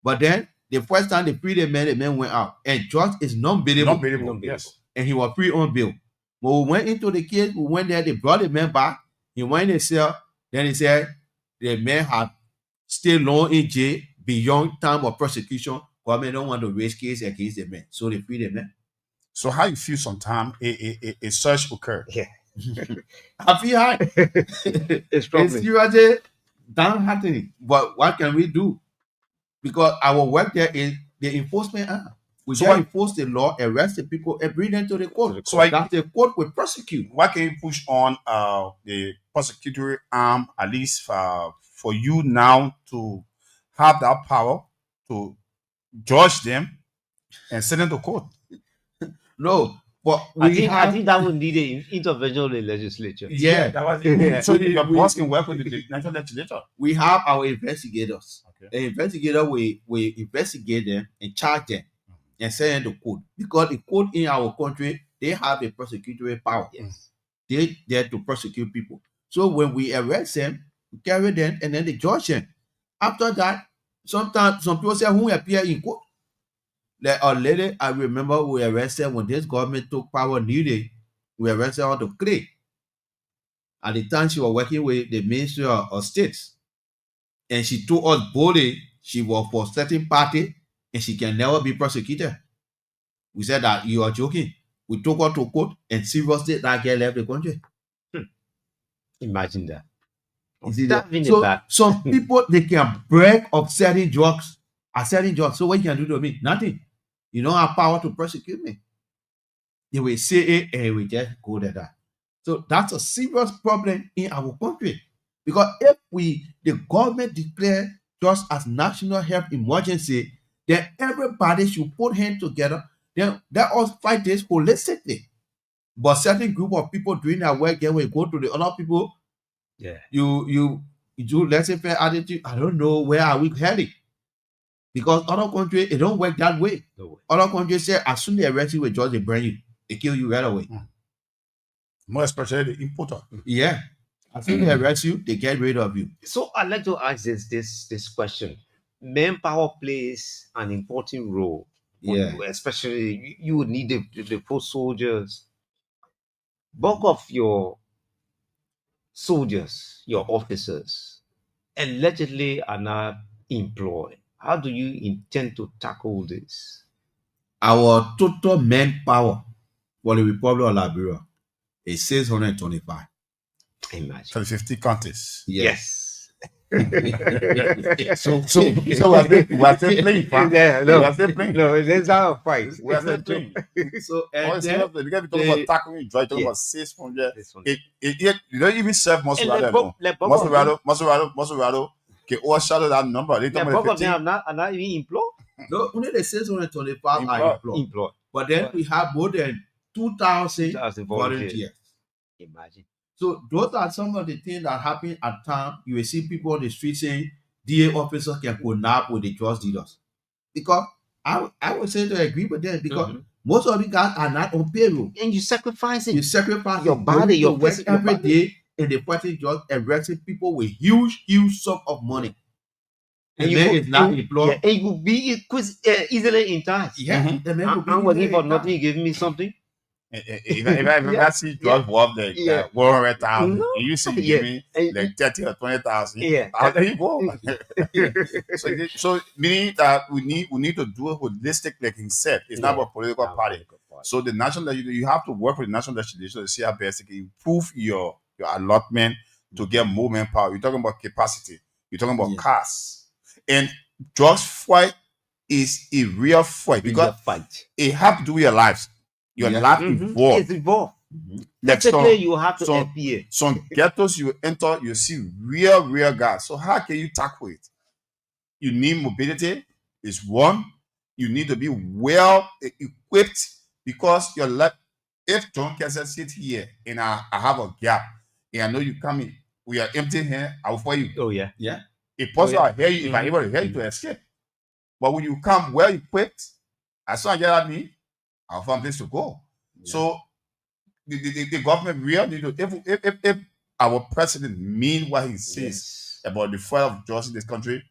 But then the first time they freed the man went out. And judge is non-bailable. Yes. And he was free on bail. When we went into the case, we went there, they brought the man back. He went in the cell. Then he said the man had stayed long in jail beyond time of prosecution. Government don't want to raise case against the man. So they freed the man. So how you feel sometimes a search occur? Yeah. I feel high. It's probably. It's seriously downheartening. But what can we do? Because our work there is the enforcement arm. We just enforce the law, arrest the people, and bring them to the court. So that the court will prosecute. Why can you push on the prosecutory arm, at least for you now to have that power to judge them and send them to court? No, but I think that would need an intervention of the legislature. Yeah, that was it. So your boss can work with the national legislature. We have our investigators. Okay. The investigator will investigate them and charge them and send them to court. Because the court in our country, they have a prosecutory power. Yes. They there to prosecute people. So when we arrest them, we carry them and then they judge them. After that, sometimes some people say who appear in court. Like a lady, I remember we arrested when this government took power newly, we arrested her to Clay. At the time she was working with the Ministry of States. And she told us boldly she was for certain party and she can never be prosecuted. We said that you are joking. We took her to court and seriously that girl left the country. Imagine that. So some people, they can break up certain drugs. So what you can do to me? Nothing. You don't have power to prosecute me. They will say it and we just go to that. So that's a serious problem in our country. Because if the government declare just as national health emergency, then everybody should put hands together. Then let us fight this holistically. But certain group of people doing their work, then we go to the other people. Yeah. You do laissez-faire attitude. I don't know where are we heading. Because other countries, it don't work that way. No way. Other countries say, as soon as they arrest you with drugs, they burn you. They kill you right away. More especially the importer. Yeah. As soon as they arrest you, they get rid of you. So I'd like to ask this question. Manpower plays an important role. Yeah. Especially, you would need the poor soldiers. Bulk of your soldiers, your officers, allegedly are not employed. How do you intend to tackle this? Our total manpower for the Republic of Liberia is 625. Imagine. For 50 counties. Yes. So we're still playing, fam. Yeah, no, We're still playing. no, it's not a fight. We're It's still a joke. playing. So Oh, and it's then seriously, because we're talking about tackling joy, talking Yeah. about 600. This one. You don't even serve And Maserati alone. Maserati can overshadow that number. They The talking bulk about of them 15. are not even employed. no, only the 625 Employed. are employed. Employed. But then we have more than 2,000 2,000 volunteers. Imagine. So those are some of the things that happen at time. You will see people on the street saying DA officers can collab with the drug dealers. Because I would say to agree with them because most of the guys are not on payroll. And you sacrificing You sacrifice your body, your work physical every body. day in the fighting drugs, arresting people with huge sum of money. And you then could- it's not and- employed. Yeah, and you could be easily enticed. Yeah, the man will be I'm working easily for enticed. nothing. You give me something. If I see drugs worth like Yeah. 100,000, No. and you see you Yeah. give me And- like 30 or 20,000, Yeah. I'll let you go. So meaning that we need to do it holistic, like he said. It's not Yeah. about political party. So the national you have to work with the national legislation to see how best you can improve your allotment to get more manpower. You're talking about capacity. You're talking about costs. And drugs fight is a real fight because it have to do with your lives. Your life involved. It's involved. Like Basically, you have to some appear. some ghettos you enter, you see real guys. So how can you tackle it? You need mobility, is one. You need to be well equipped because your life. If John Kessler sit here and I have a gap and I know you coming, we are empty here, I will for you. Oh yeah. Yeah. If possible, Oh, yeah. I hear you if I'm able to hear you to escape. But when you come well equipped, as soon as I get at me, I'll find place to go. So the government really need to if our president mean what he says about the fight of justice in this country,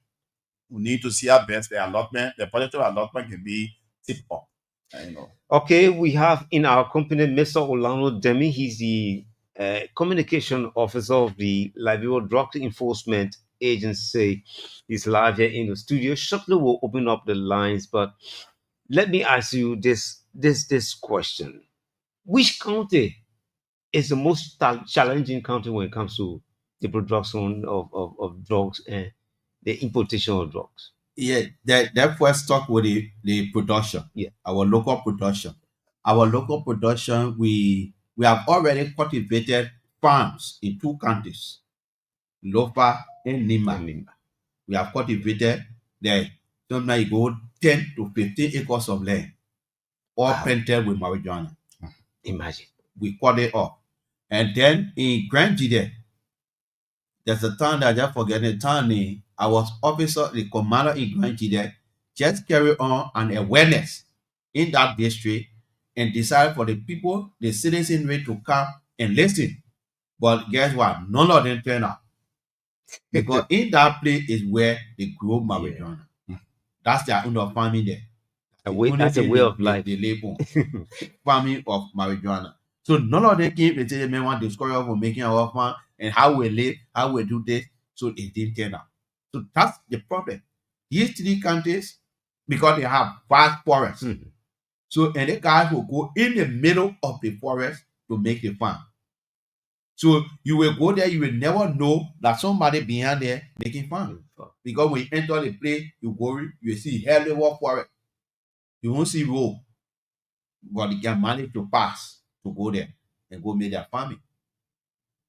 we need to see how best the allotment, the budgetary allotment can be tip up. Okay, we have in our company Mr. Orlando Demi. He's the communication officer of the Liberia Drug Enforcement Agency. He's live here in the studio. Shortly, we'll open up the lines, but let me ask you this question: which county is the most challenging county when it comes to the production of drugs and the importation of drugs? Yeah, that first talk with the production. Yeah. Our local production. Our local production, we have already cultivated farms in 2 counties, Lofa and Nima. We have cultivated there. Sometimes you go 10 to 15 acres of land, all planted with marijuana. Imagine. We cut it off. And then in Grand Jide, there's a town that I just forget the town name. I was officer, the commander in Grand Jide, just carry on an awareness in that district and decide for the people, the citizenry to come and listen. But guess what? None of them turn out. Because in that place is where they grow marijuana. That's their own farming there. That's a way of life. They live on. Farming of marijuana. So none of them came and said, man, want to discourage us from making our farm and how we live, how we do this. So it didn't turn out. So that's the problem. These 3 counties, because they have vast forests. So, and the guys will go in the middle of the forest to make the farm. So you will go there, you will never know that somebody behind there making farm. Because when you enter the place, you go, you see hell forest. You won't see road. But you can manage to pass to go there and go make their farming.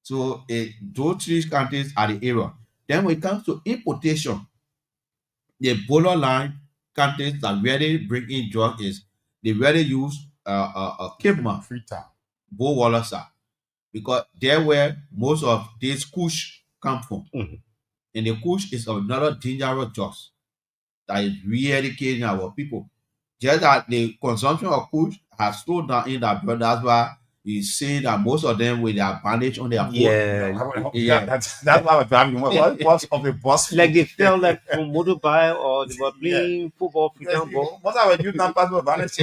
So those 3 counties are the area. Then when it comes to importation, the borderline countries that really bring in drugs is they really use Cape Town, Freetown, Bo-Wallasa, because there where most of these kush come from. And the kush is another dangerous drug that is really killing our people. Just that the consumption of kush has slowed down in that, but that's why you see that most of them with their bandage on their foot. That's why I was driving. What was of the bus? Like they felt like from motorbike or they were playing football, ball. What's our youth and passport bandage?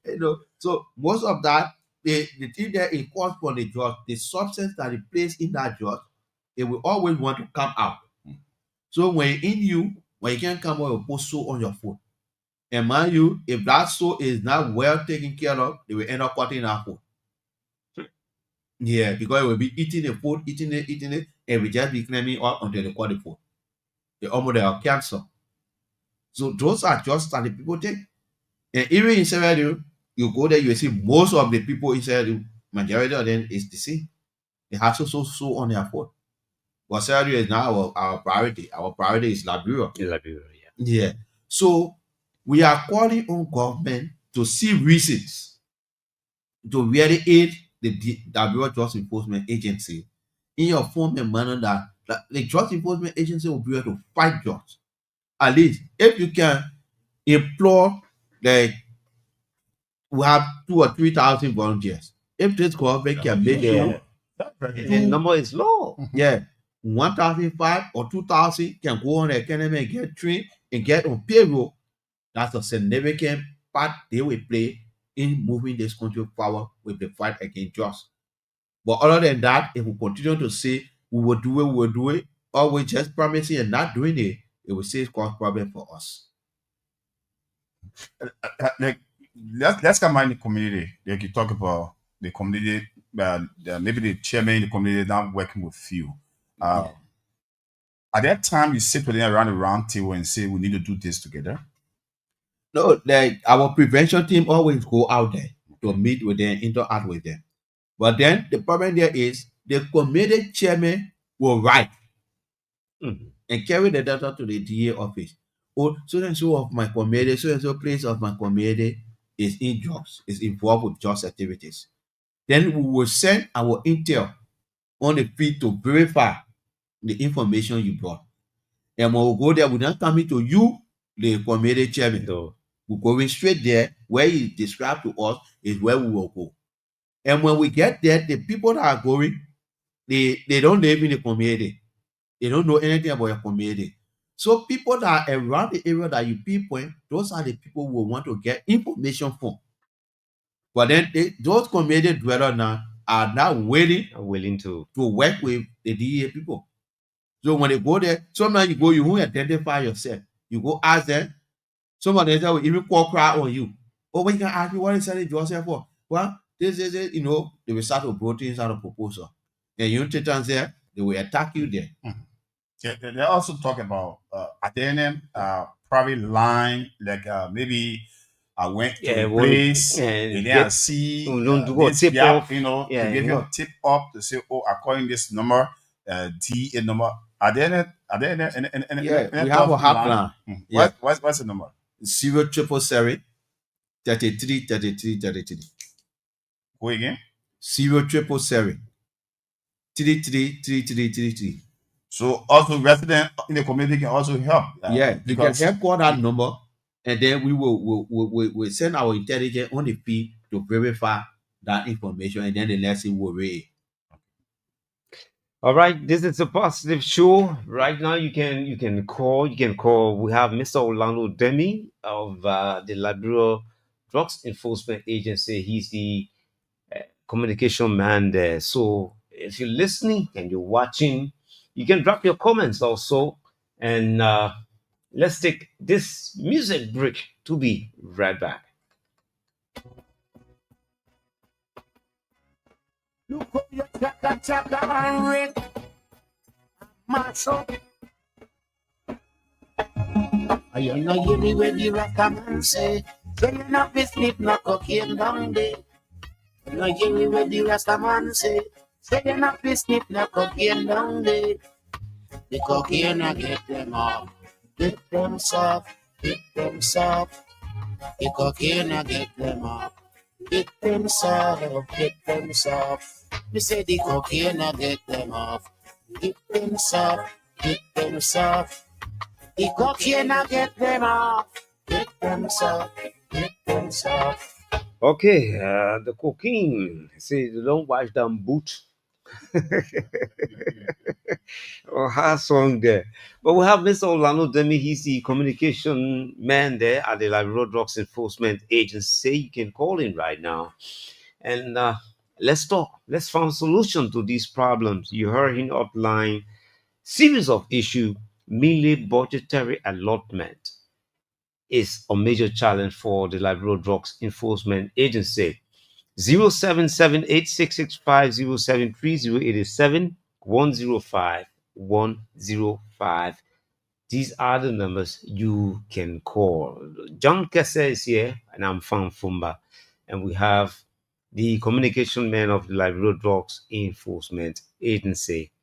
You know, so most of that, the thing that it calls for the drug, the substance that is placed in that drug, it will always want to come out. So when you can't come out, you put soap on your foot. And mind you, if that soap is not well taken care of, they will end up cutting our foot. Yeah, because it will be eating the food, eating it, and we just be claiming up until they call the food. They almost have cancer. So those are just that the people take. And even in Sierra Leone, you go there, you will see most of the people in Sierra Leone, majority of them is the same. They have so on their food. But Sierra Leone is now our priority. Our priority is Liberia. In Liberia, Yeah. So we are calling on government to see reasons to really aid the Liberia Drugs Enforcement Agency in your form and manner that the Drugs Enforcement Agency will be able to fight drugs. At least if you can employ, like, we have 2 or 3 thousand volunteers. If this government can make Yeah. sure The number is low. yeah, 1,005 or 2,000 can go on the academy and get trained and get on payroll, that's a significant part they will play in moving this country forward with the fight against drugs. But other than that, if we continue to say we will do it, or we just promising and not doing it, it will still cause problem for us. Like, let's come in the community. Like, you talk about the community, maybe the chairman in the community not working with you. At that time, you sit with them around the round table and say, we need to do this together. No, like our prevention team always go out there to meet with them, interact with them. But then the problem there is the committee chairman will write and carry the data to the DA office. Oh, so and so of my committee, so and so place of my committee is in drugs, is involved with drugs activities. Then we will send our intel on the field to verify the information you brought. And when we go there, we're not coming to you, the committee chairman. No. We're going straight there where you described to us is where we will go. And when we get there, the people that are going, they don't live in the community. They don't know anything about your community. So people that are around the area that you pinpoint, those are the people we want to get information from. But then those community dwellers now are now willing to work with the DEA people. So when they go there, sometimes you go, you won't identify yourself. You go ask them. Some of them will even call cry on you. Oh, when you can ask me what is selling yourself for? Well, this is it, they will start to bring things out of proposal. Then you take chance there, they will attack you there. Yeah, they also talk about at the end, private line, like maybe I went to a place and then I see this tip gap, off. to give you a tip up to say, oh, according this number, DA number. At the end, we have a hotline. What's the number? 0777 33 33 33. Go again. 0777 33 33 33. So also residents in the community can also help. You can help call that number, and then we will send our intelligence on the field to verify that information, and then the lesson will read. All right, this is a positive show. Right now, you can call. We have Mr. Orlando Demi of the Liberia Drugs Enforcement Agency. He's the communication man there. So if you're listening and you're watching, you can drop your comments also. And let's take this music break to be right back. Look how you chaka and ring, mash up. You know hear me when the rock man say you not be sleep, no cocaine down there. You know hear me when the Rasta man say you not be sleep, no cocaine down there. The cocaine I get them off, get them soft, get them soft. The cocaine I get them off, get them soft, get them soft. Me say the cocaine I get them off, get them soft, get them soft. The cocaine I get them off, get them soft, get them soft. Okay, the cocaine. Say they don't wash down boot. Or hard song there. But we have Mr. Orlando Demi. He's the communication man there at the Liberia Drugs Enforcement Agency. You can call him right now. And let's talk. Let's find a solution to these problems. You heard him outline series of issues, mainly budgetary allotment is a major challenge for the Liberia Drugs Enforcement Agency. 077-865-0730-87-105-105. These are the numbers you can call. John Kessa is here, and I'm Fan Fumba, and we have the communication man of the Liberia Drugs Enforcement Agency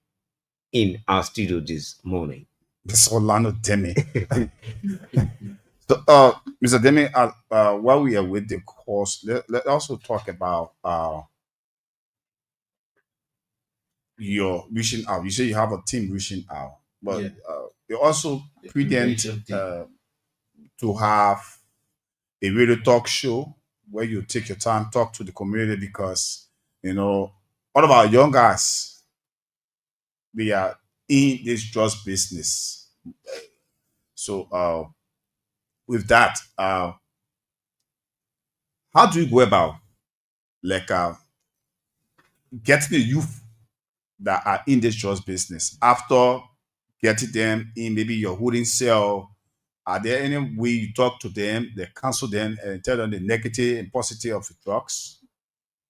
in our studio this morning. Mr. Orlando Demi. So, Mr. Demi, while we are with the course, let also talk about your reaching out. You say you have a team reaching out, but Yeah. you also prudent prevention team. to have a radio talk show where you take your time, talk to the community, because all of our young guys, they are in this drugs business. So with that, how do you go about like getting the youth that are in this drugs business after getting them in maybe your holding cell? Are there any way you talk to them, they counsel them and tell them the negative and positive of the drugs?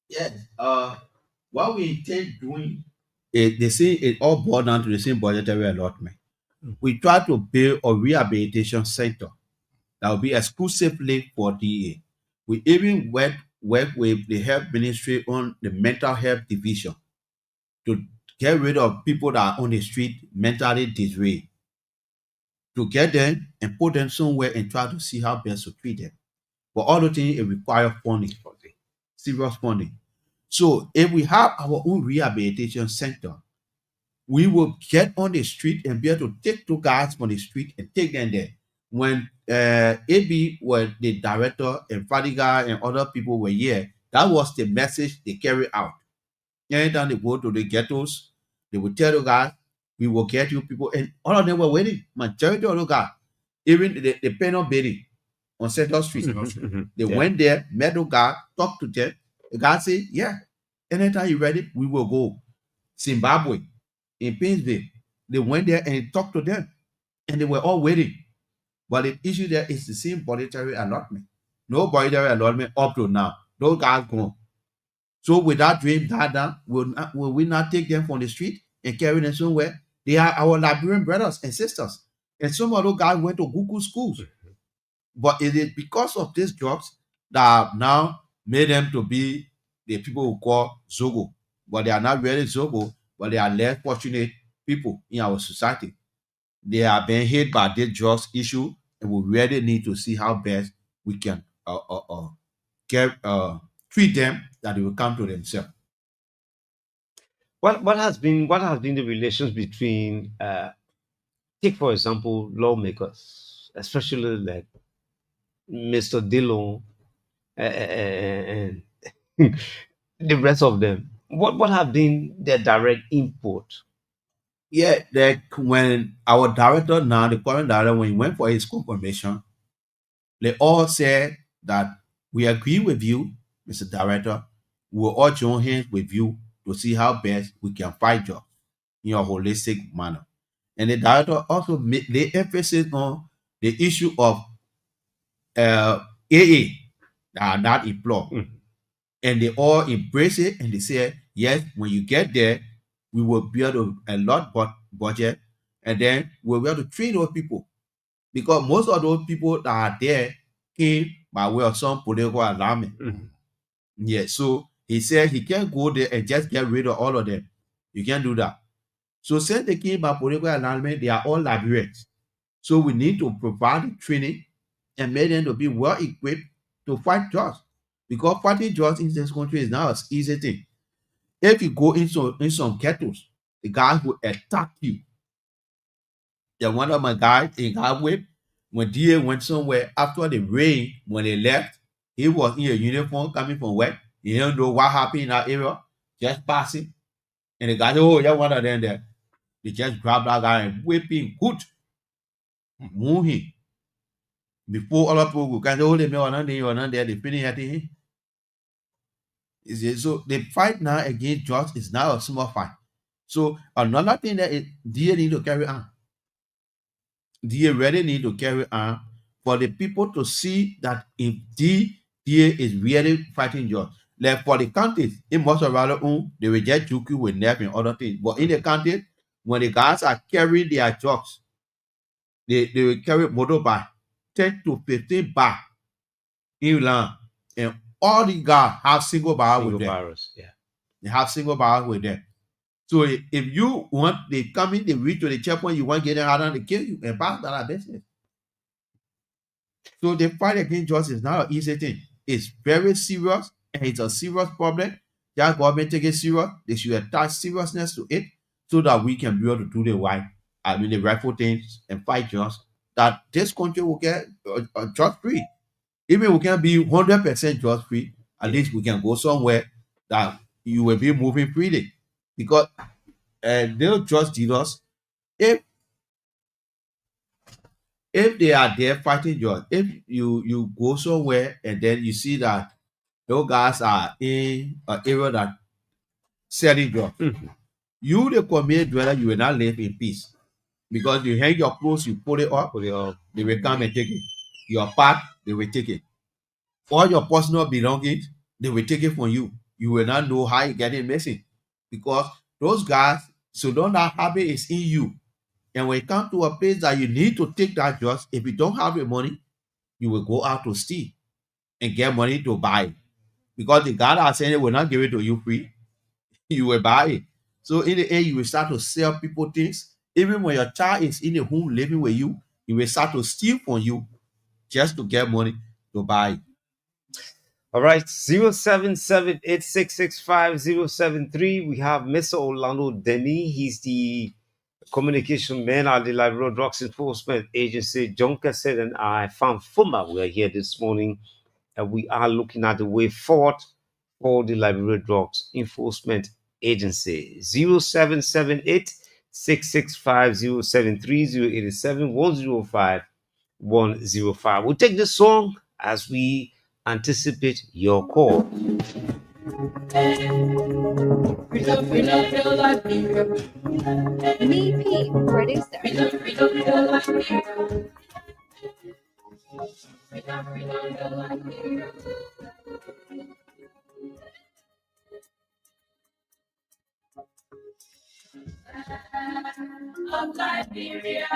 Yes. What we intend doing, they say it all boils down to the same budgetary allotment. We try to build a rehabilitation center that will be exclusively for DA. We even work with the health ministry on the mental health division to get rid of people that are on the street mentally disarrayed, to get them and put them somewhere and try to see how best to treat them. But all the things it require funding, serious funding. So if we have our own rehabilitation center, we will get on the street and be able to take two guys from the street and take them there. When AB was the director and Fadiga and other people were here, that was the message they carry out. Anytime they go to the ghettos, they will tell the guys, we will get you people. And all of them were waiting. Majority of the guys, even the panel Betty on Central Street, they Yeah. went there, met the guy, talked to them. The guy said, yeah, anytime you're ready, we will go. Zimbabwe, in Painesville, they went there and talked to them. And they were all waiting. But the issue there is the same budgetary allotment. No budgetary allotment up to now. Those guys gone. So with that dream died down, will we not take them from the street and carry them somewhere? They are our Liberian brothers and sisters. And some of those guys went to Google schools. But it is because of these drugs that have now made them to be the people who call Zogo. But they are not really Zogo, but they are less fortunate people in our society. They are being hit by this drugs issue, and we really need to see how best we can treat them that they will come to themselves. What has been the relations between take for example lawmakers, especially like Mr. Dillon and the rest of them? What have been their direct input? Yeah, like when our director now, the current director, when he went for his confirmation, they all said that we agree with you, Mr. Director. We will all join hands with you to see how best we can fight drugs in a holistic manner. And the director also made the emphasis on the issue of AA that are not employed. And they all embrace it and they say, yes, when you get there, we will build a lot budget and then we'll be able to train those people. Because most of those people that are there came by way of some political alignment. Yeah, so he said he can't go there and just get rid of all of them. You can't do that. So since they came by political alignment, they are all Liberians. So we need to provide the training and make them to be well equipped to fight drugs. Because fighting drugs in this country is not an easy thing. If you go in some ghettos, the guys will attack you. Yeah, one of my guys in Highway, when DA went somewhere after the rain, when they left, he was in a uniform coming from work. He didn't know what happened in that area, just passing. And the guy said, oh, yeah, one of them there. They just grabbed that guy and whip him good, move him. Before other people can say, oh, they may or not there, they finish at him. So the fight now against drugs is now a small fight. So another thing that DA need to carry on. DA really need to carry on for the people to see that if DA is really fighting drugs. Like for the counties, in most of our own, they will just joke you with nerve and other things. But in the county, when the guys are carrying their trucks, they will carry motorbike 10 to 15 bar inland, and all the guys have single barrel with Single them. barrels, yeah. They have single barrel with them. So if you want, they come in, they reach to the checkpoint, you want to get them out and they kill you and pass that business. So the fight against drugs is not an easy thing. It's very serious and it's a serious problem. That government take it serious. They should attach seriousness to it so that we can be able to do the rightful things and fight drugs. That this country will get drug free. Even we can be 100% drug free, at least we can go somewhere that you will be moving freely. Because they'll just dealers, if they are there fighting drugs, if you go somewhere and then you see that those guys are in an area that selling drugs, you the community dweller, you will not live in peace because you hang your clothes, you put it up, they will come and take it. Your part, they will take it. All your personal belongings, they will take it from you. You will not know how you get it missing because those guys, so don't that habit is in you. And when you come to a place that you need to take that drugs, if you don't have the money, you will go out to steal and get money to buy it. Because the guy that saying it will not give it to you free, you will buy it. So in the end, you will start to sell people things. Even when your child is in the home living with you, he will start to steal from you just to get money to buy it. All right, 07786650073. We have Mr. Orlando Denny. He's the communication man at the Liberal Drugs Enforcement Agency. John Cassett and I, Fan Fuma, we are here this morning, and we are looking at the way forward for the Liberal Drugs Enforcement Agency. 0778-665-073-087-105-105. We'll take this song as we anticipate your call. BP producer. Of Liberia,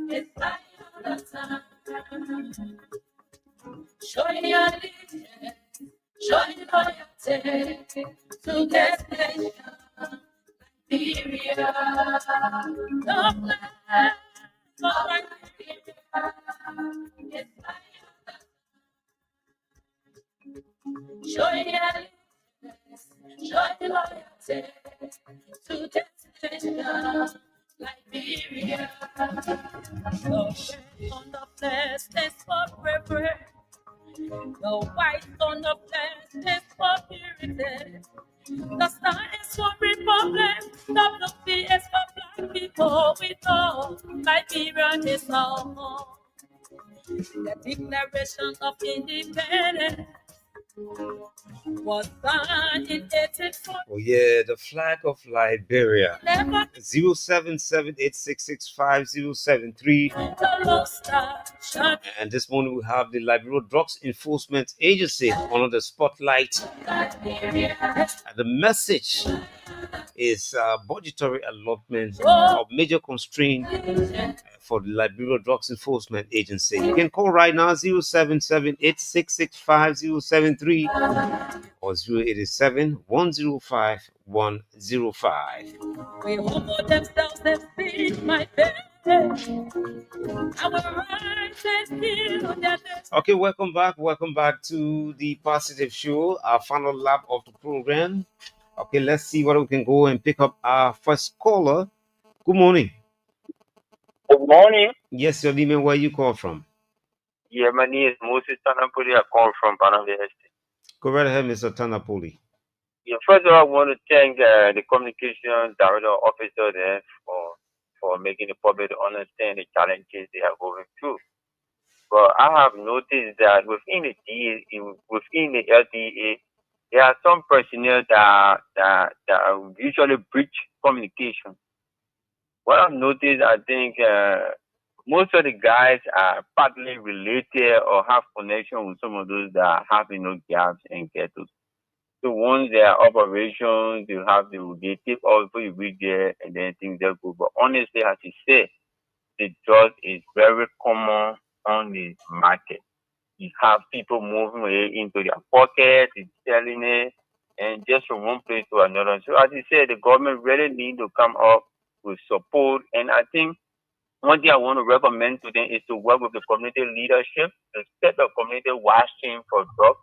it's like the time. Show your allegiance, show your loyalty to this nation, Liberia. The flag of Liberia, it's like show your allegiance, show your loyalty to this nation. Liberia, the red on the flag is forever. The white on the flag is for purity. The star is for republic. The blue is for black people. We know Liberia is home. The Declaration of Independence was signed in 1840. Oh yeah, the flag of Liberia. 07786650073. And this morning we have the Liberia Drugs Enforcement Agency under the spotlight. And the message is budgetary allotment of major constraint for the Liberia Drugs Enforcement Agency. You can call right now 07786650073 or 087-105-105. We homo themselves and see my face. Our rights and heal their Okay, welcome back. Welcome back to the Positive Show, our final lap of the program. Okay, let's see what we can go and pick up our first caller. Good morning. Good morning. Yes, your name and where you call from? Yeah, my name is Moses Tanapuli. I call from Panama State. Go right ahead, Mr. Tanapoli. Yeah, first of all, I want to thank the communication director officer there for making the public understand the challenges they are going through. But I have noticed that within the LDA, there are some personnel that usually breach communication. What I've noticed, I think most of the guys are partly related or have connection with some of those that have gaps and ghettos. So once there are operations, they take all before you reach there, and then things just go. But honestly, as you said, the drug is very common on the market. You have people moving it into their pockets, selling it, and just from one place to another. So as you said, the government really need to come up with support. And I think one thing I want to recommend to them is to work with the community leadership to set a community watch team for drugs,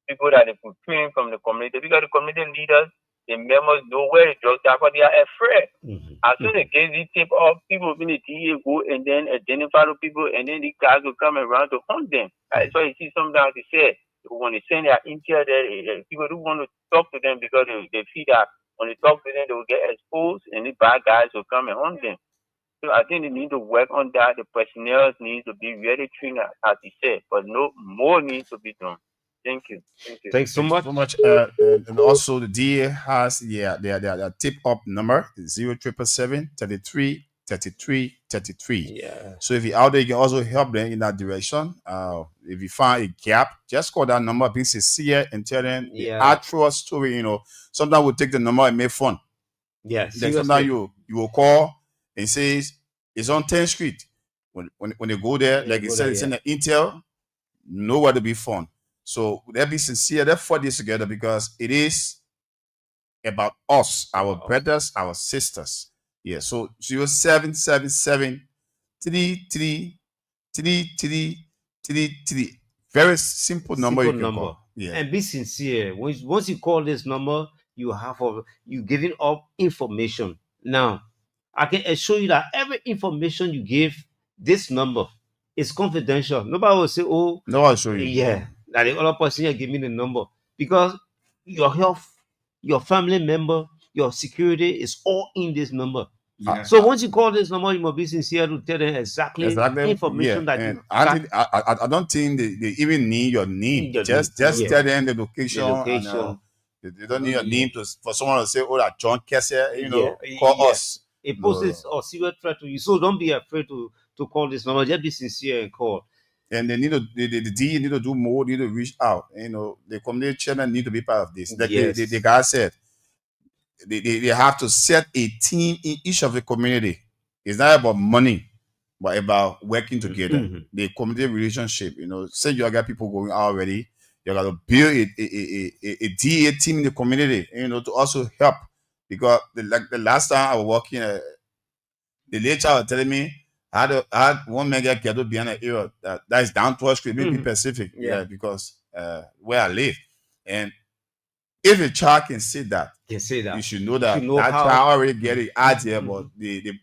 people that they could train from the community, because the community leaders, the members know where the drugs are, but they are afraid. As soon as the case is tip off, people in the DA go and then identify the people, and then the guys will come around to hunt them. That's why you see sometimes they say when they send their intel there, people don't want to talk to them because they feel that when they talk to them, they will get exposed, and the bad guys will come and hunt them. So I think they need to work on that. The personnel needs to be really trained, as you said, but no more needs to be done. Thank you. Thank you. Thanks so much. And also the DA has their tip up number 0777-33-33-33. Yeah. So if you're out there, you can also help them in that direction. If you find a gap, just call that number, be sincere, and tell them the actual story. Sometimes we'll take the number and make fun. Yes. Then sometimes you will call and says it's on 10th Street. When they go there, like you said, it's in the intel, nowhere to be found. So let's be sincere. Let's fight this together because it is about us, our brothers, our sisters. Yeah. So 0777-33-33-33. Very simple number you can call. Yeah. And be sincere. Once you call this number, you giving up information. Now, I can assure you that every information you give this number is confidential. Nobody will say, "Oh, no, I'll show you." Yeah, that the other person here give me the number, because your health, your family member, your security is all in this number. Yeah. So once you call this number, you must be sincere to tell them exactly information that and you I don't think they even need your name. Just tell them the location. And, they don't need your name for someone to say, "Oh, that John Kessler," call us. It poses a serious threat to you. So don't be afraid to call this number. Just be sincere and call. And they need to the DE need to do more, need to reach out. The community chairman need to be part of this. Like the guy said, they have to set a team in each of the community. It's not about money, but about working together. The community relationship, say you got people going out already, you got to build a DA team in the community, to also help. Because the last time I was working, the late child was telling me, I had one man get killed behind an area that is down 12th Street, maybe Pacific, because where I live. And if a child can say that, you should know that that child already get the idea about the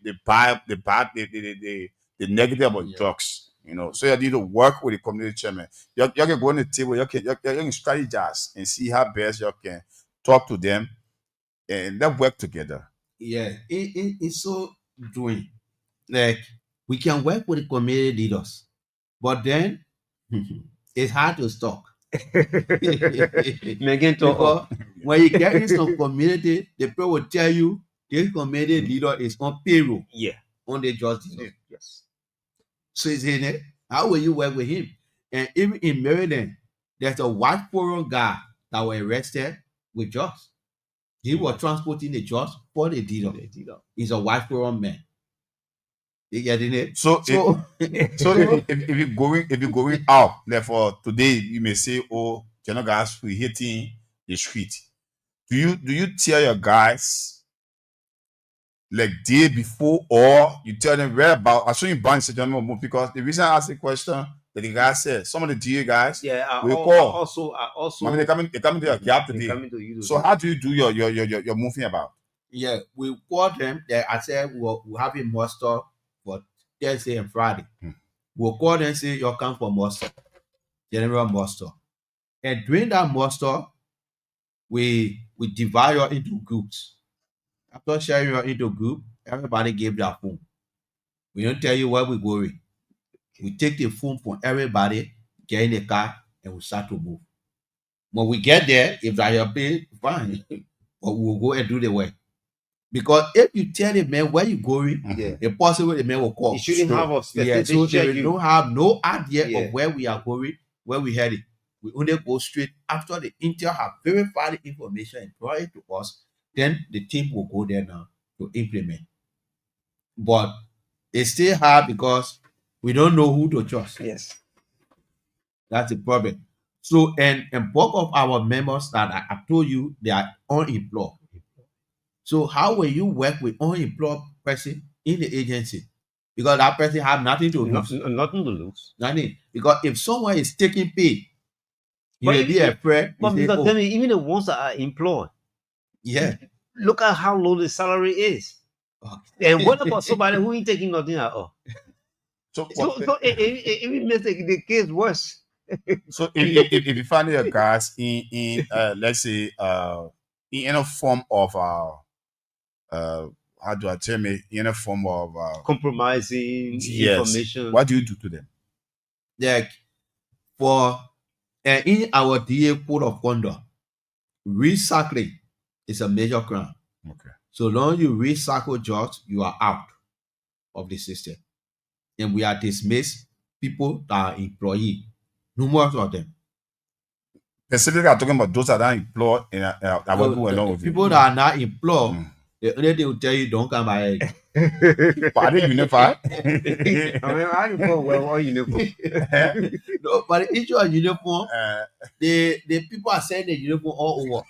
negative about drugs. So you need to work with the community chairman. You can go on the table, you can strategize and see how best you can talk to them and then work together. Yeah, it's so doing. Like, we can work with the community leaders, but then it's hard to stop. Because when you get in some community, the people will tell you this community leader is on payroll. Yeah. On the justice. Yes. So he's in it. How will you work with him? And even in Maryland, there's a white foreign guy that was arrested with drugs. He was transporting the drugs for the dealer. He's a white foreign man. You getting it? So if you're going out, therefore today you may say, "Oh, General guys, we hitting the street." Do you tell your guys like day before, or you tell them where about? I saw you bunch the general, because the reason I asked the question that the guy said, some of the DA guys, we call. I also. I mean, they coming to your gap today. So how do you do your moving about? Yeah, we call them. I said we'll have a muster for Thursday and Friday. We'll call them and say you'll come for muster, general muster. And during that muster, we divide you into groups. After sharing you into group, everybody gave their phone. We don't tell you where we're going. We take the phone from everybody, get in the car, and we start to move. When we get there, if they are paid, fine. But we'll go and do the work. Because if you tell the man where you're going, it's possible the man will call. You shouldn't have a so they don't have no idea of where we are going, where we headed. We only go straight after the Intel have verified the information and brought it to us. Then the team will go there now to implement. But it's still hard because we don't know who to trust. Yes. That's the problem. So, and bulk of our members that I told you, they are unemployed. So how will you work with unemployed person in the agency? Because that person have nothing to lose. Nothing to lose. Nothing. Because if someone is taking pay, you may be afraid. But because tell me, even the ones that are employed, yeah, look at how low the salary is. And what about somebody who ain't taking nothing at all? So it makes the case worse. So if you find your guys in let's say in a form of how do I tell me, in a form of compromising information, what do you do to them? Like for in our DA code of conduct, recycling is a major crime. Okay. So long you recycle jobs, you are out of the system. And we are dismissed people that are employee. Numerous of them. Specifically, I'm talking about those that are employed and are working along with people that are not employed. The only thing will tell you don't come by. But are they unified? I mean, I don't know what uniform. No, but the issue of uniform, the people are saying the uniform all over.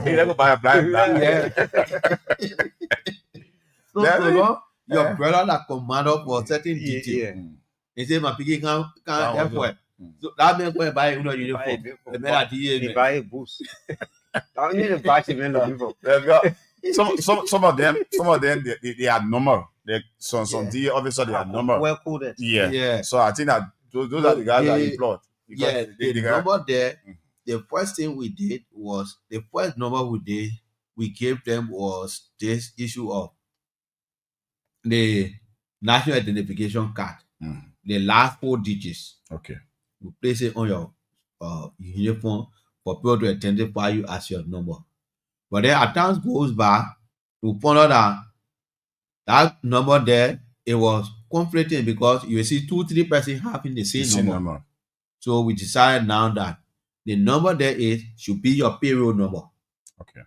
They never buy a black. Yeah. So long, your brother that commander for certain detail. He say my piggy can't help. So that means go and buy a uniform. The men are DA. Buy a boost. I need a batch of men looking for. Some of them they are normal. Some DA officers they are normal. Well coded. Yeah. So I think that those are the guys that are employed. Yeah, the number there. The first thing we did was the first number we gave them was this issue of the national identification card. The last 4 digits. Okay. We place it on your uniform for people to identify you as your number. But then as time goes by, we found out that number there, it was conflicting because you see 2-3 persons having the same number. So we decided now that the number there should be your payroll number. Okay.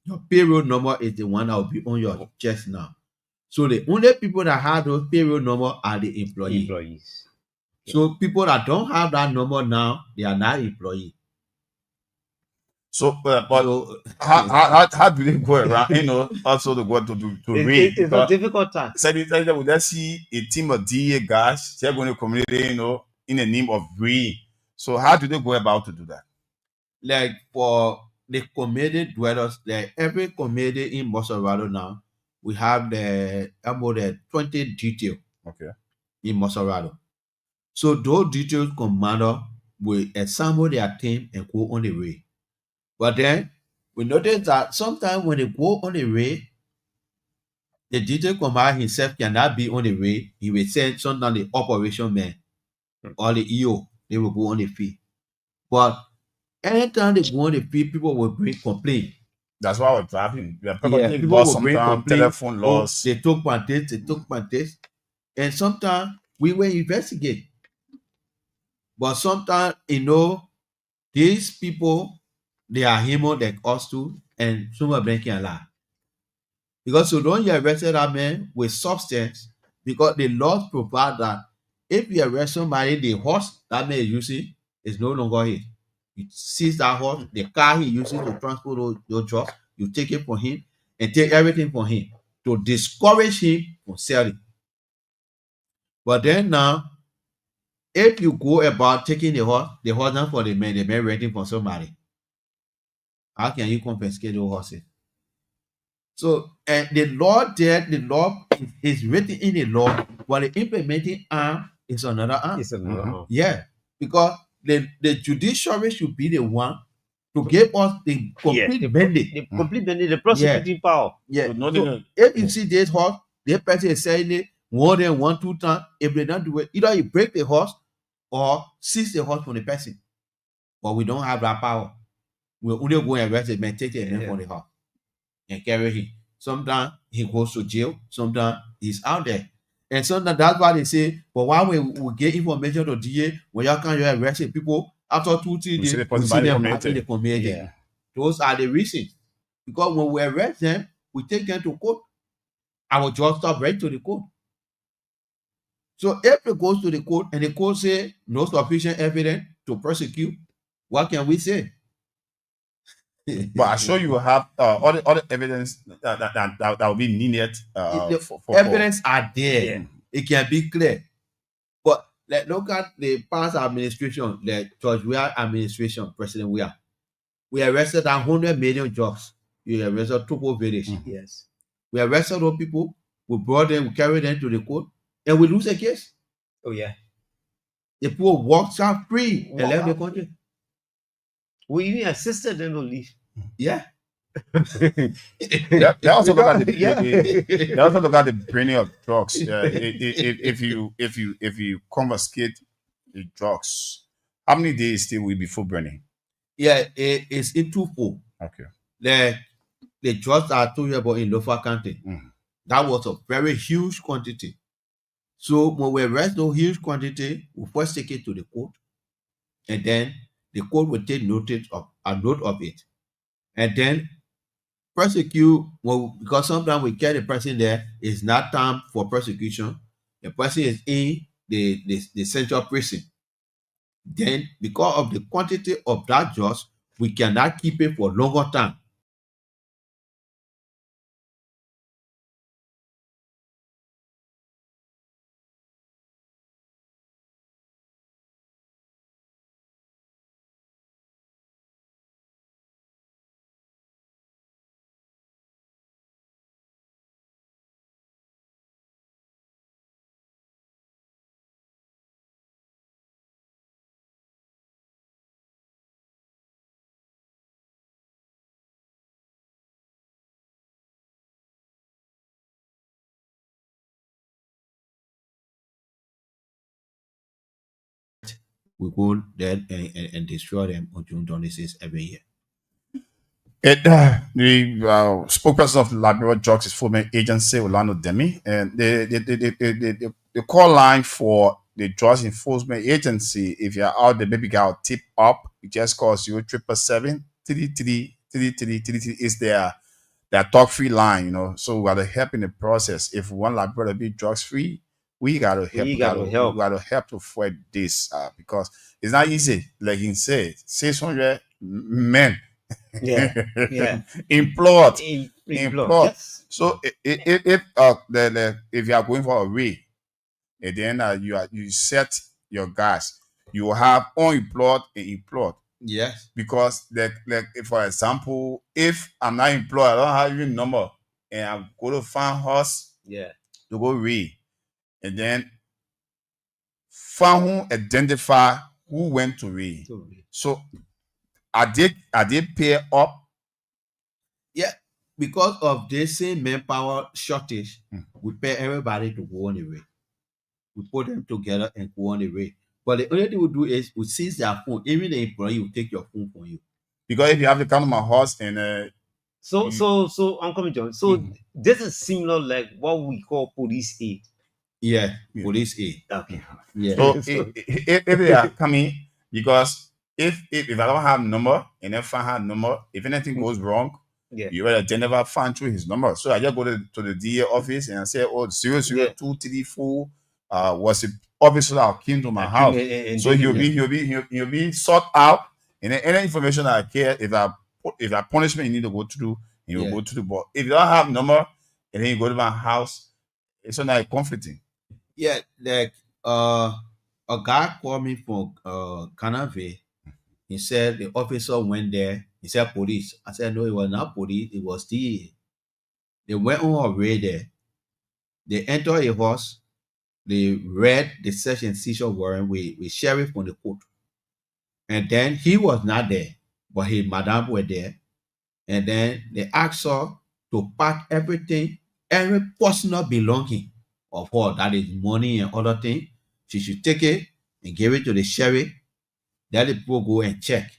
Your payroll number is the one that will be on your chest now. So the only people that have those payroll number are the employees. So people that don't have that number now, they are not employees. So, how do they go around? Also to go to read. It's a difficult task. So would they see a team of DA guys? They're going to communicate, in the name of read. So how do they go about to do that? Like for the community dwellers, like every community in Mosorado now, we have about 20 detail. Okay. In Mosorado. So those details commander will assemble their team and go on the raid. But then we notice that sometimes when they go on the raid, the detail commander himself cannot be on the raid. He will send sometimes the operation man or the EO. They will go on the field. But anytime they go on the field, people will bring complaint. That's why I was driving. People will bring complaint. Telephone loss. They took my this. And sometimes we will investigate. But sometimes, these people, they are human like us too, and some of them can lie. Because so don't you arrest that man with substance, because the laws provide that if you arrest somebody, the horse that man is using is no longer his. You seize that horse, the car he uses to transport your drugs, you take it from him and take everything from him to discourage him from selling. But then now, if you go about taking the horse not for the man renting from somebody, how can you confiscate those horses? So, and the law is written in the law, but the implementing arm is another arm. It's another arm. Yeah, because the judiciary should be the one to give us the complete mandate. The complete mandate, the prosecuting power. Yeah. So if you see this horse, the person is saying it more than 1-2 times. If they don't do it, either you break the horse or seize the horse from the person. But we don't have that power. We'll only go and arrest the man, take the name from the horse and carry him. Sometimes he goes to jail, sometimes he's out there. And sometimes that's why they say, but why we get information to DA when y'all can't arrest people after 2-3 You see days, the we person see by the them back in community. the community. Yeah. Those are the reasons. Because when we arrest them, we take them to court. Our judge stop right to the court. So if it goes to the court and the court say no sufficient evidence to prosecute, what can we say? But I sure you will have all the evidence that will be needed The for evidence are there. Yeah. It can be clear. But like, look at the past administration, the George Weah administration, President Weah. We arrested 100 million jobs. We arrested Topo Village. Yes. We arrested those people. We brought them, we carried them to the court, and we lose a case. Oh yeah. The people walked out free and Walk left the out. country. We even assisted them to leave. Yeah. They also look at Yeah. they also look at the bringing of drugs. If you confiscate the drugs, how many days still will be full burning? Yeah, it's in twofold. Okay. The drugs I told you about in Lofa County, that was a very huge quantity. So when we arrest those huge quantity, we first take it to the court, and then the court will take note of it, and then prosecute. Well, because sometimes we get the person there, it's not time for prosecution. The person is in the central prison. Then, because of the quantity of that drugs, we cannot keep it for longer time. We go there and destroy them on June 26th every year. The spokesperson of Liberia Drugs Enforcement Agency, Orlando Demi, and the call line for the Drugs Enforcement Agency, if you're out there, maybe got tip up, you just call 0777 is their talk free line, So we gotta help in the process. If we want Liberia to be drugs free, we gotta help. We gotta help. We gotta help to fight this because it's not easy. Like he said, 600 men. Yeah. Yeah. Employed. Yes. So if you are going for a raid, and then you set your guys, you will have unemployed and employed. Yes. Because like for example, if I'm not employed, I don't have even number, and I'm going to find horse Yeah. to go raid, and then find who identify who went to raid. So are they pay up? Yeah, because of this same manpower shortage, we pay everybody to go on the raid. We put them together and go on the raid. But the only thing we do is we seize their phone. Even the employee will take your phone from you. Because if you have to come to my house and So I'm coming, John. So this is similar like what we call police aid. Yeah, police aid. Okay. Yeah. So if they are coming, because if I don't have number and if I have number, if anything goes wrong, you will never find through his number. So I just go to the DA office and I say, 00234 was the officer that came to my house. So he'll be sought out, and then any information that I care, if I punishment you need to go through, he will go through. But if you don't have number and then you go to my house, it's not conflicting. Yeah, like a guy called me from Canave. He said the officer went there. He said police. I said no, it was not police. It was DA. They went on a raid there. They entered a house. They read the search and seizure warrant with sheriff on the court. And then he was not there, but his madam were there. And then they asked her to pack everything, every personal belonging of her, that is money and other things. She should take it and give it to the sheriff. Let the people go and check.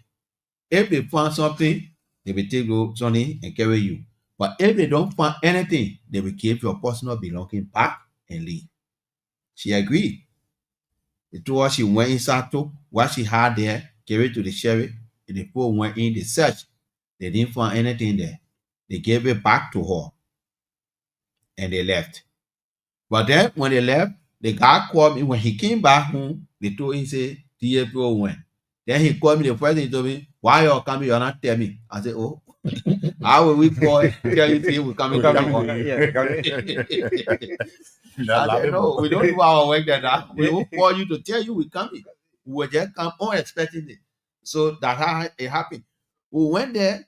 If they find something, they will take something and carry you. But if they don't find anything, they will give your personal belonging back and leave. She agreed. They told her she went inside, took what she had there, carried to the sheriff. And the people went in, they searched. They didn't find anything there. They gave it back to her and they left. But then when they left, the guy called me. When he came back home, they told him, say, TFO went. Then he called me the first thing he told me, why you're coming, you're not telling me. I said, oh, how will we call tell you say we're coming to you? I said, no, we don't do our work like that. We will call you to tell you we're coming. We will just come unexpectedly. So that's how it happened. We went there